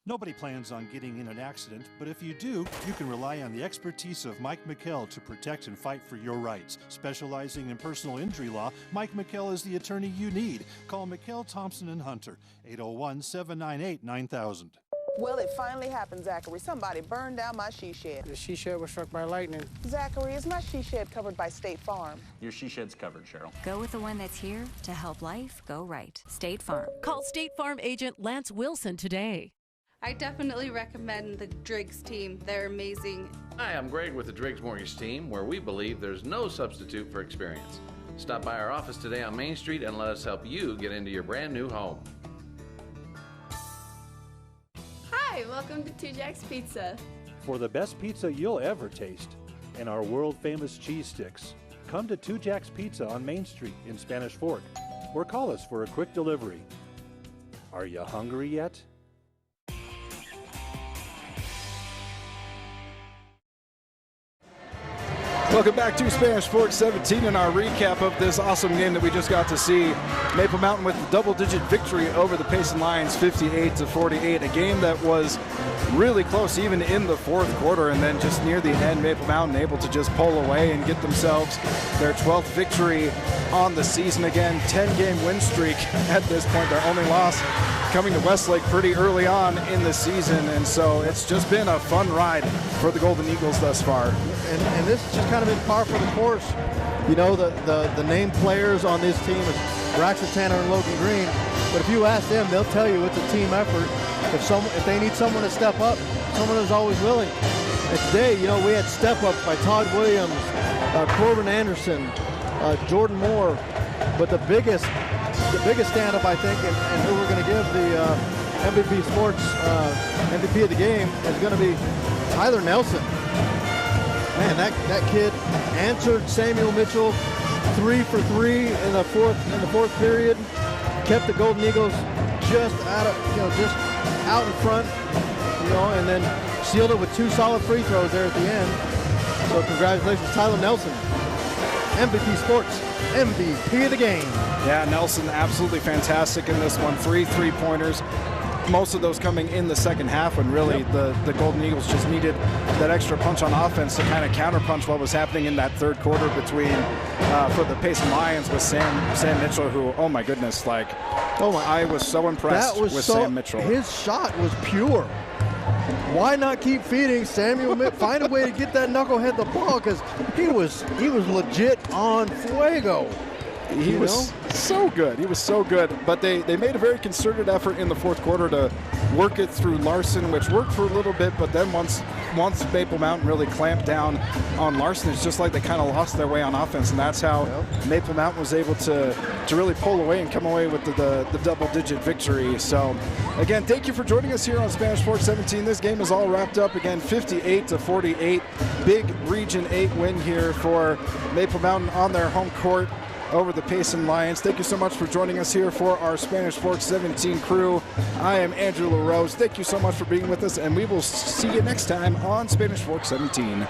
Nobody plans on getting in an accident, but if you do, you can rely on the expertise of Mike McKell to protect and fight for your rights. Specializing in personal injury law, Mike McKell is the attorney you need. Call McKell, Thompson, and Hunter, 801-798-9000. Well, it finally happened, Zachary. Somebody burned down my she shed. The she shed was struck by lightning. Zachary, is my she shed covered by State Farm? Your she shed's covered, Cheryl. Go with the one that's here to help life go right. State Farm. Call State Farm agent Lance Wilson today. I definitely recommend the Driggs team. They're amazing. Hi, I'm Greg with the Driggs Mortgage Team, where we believe there's no substitute for experience. Stop by our office today on Main Street and let us help you get into your brand new home. Hi, welcome to Two Jacks Pizza. For the best pizza you'll ever taste and our world-famous cheese sticks, come to Two Jacks Pizza on Main Street in Spanish Fork or call us for a quick delivery. Are you hungry yet? Welcome back to Spanish Fork 17 and our recap of this awesome game that we just got to see. Maple Mountain with a double-digit victory over the Payson Lions, 58-48. A game that was really close even in the fourth quarter, and then just near the end, Maple Mountain able to just pull away and get themselves their 12th victory on the season. Again, 10-game win streak at this point. Their only loss coming to Westlake pretty early on in the season, and so it's just been a fun ride for the Golden Eagles thus far. And this has just kind of been par for the course. You know, the named players on this team is Braxton Tanner and Logan Green, but if you ask them, they'll tell you it's a team effort. If they need someone to step up, someone is always willing. And today, you know, we had step-ups by Todd Williams, Corbin Anderson, Jordan Moore, but the biggest stand-up, I think, and who we're going to give the MVP Sports MVP of the game is going to be Tyler Nelson. Man, that kid answered Samuel Mitchell 3 for 3 in the fourth period, kept the Golden Eagles just out in front, you know, and then sealed it with 2 solid free throws there at the end. So congratulations, Tyler Nelson, MVP Sports, MVP of the game. Yeah, Nelson absolutely fantastic in this one. 3 3-pointers. Most of those coming in the second half when really the Golden Eagles just needed that extra punch on offense to kind of counterpunch what was happening in that third quarter between for the Payson Lions with Sam Mitchell, who, oh my goodness, like, I was so impressed with Sam Mitchell. His shot was pure. Why not keep feeding Samuel Mitchell? Find a way to get that knucklehead the ball, because he was legit on fuego. He was so good. He was so good. But they made a very concerted effort in the fourth quarter to work it through Larson, which worked for a little bit. But then once Maple Mountain really clamped down on Larson, it's just like they kind of lost their way on offense. And that's how Maple Mountain was able to really pull away and come away with the double-digit victory. So, again, thank you for joining us here on Spanish Fork 17. This game is all wrapped up. Again, 58-48. Big Region 8 win here for Maple Mountain on their home court over the Payson Lions. Thank you so much for joining us here for our Spanish Fork 17 crew. I am Andrew LaRose. Thank you so much for being with us, and we will see you next time on Spanish Fork 17.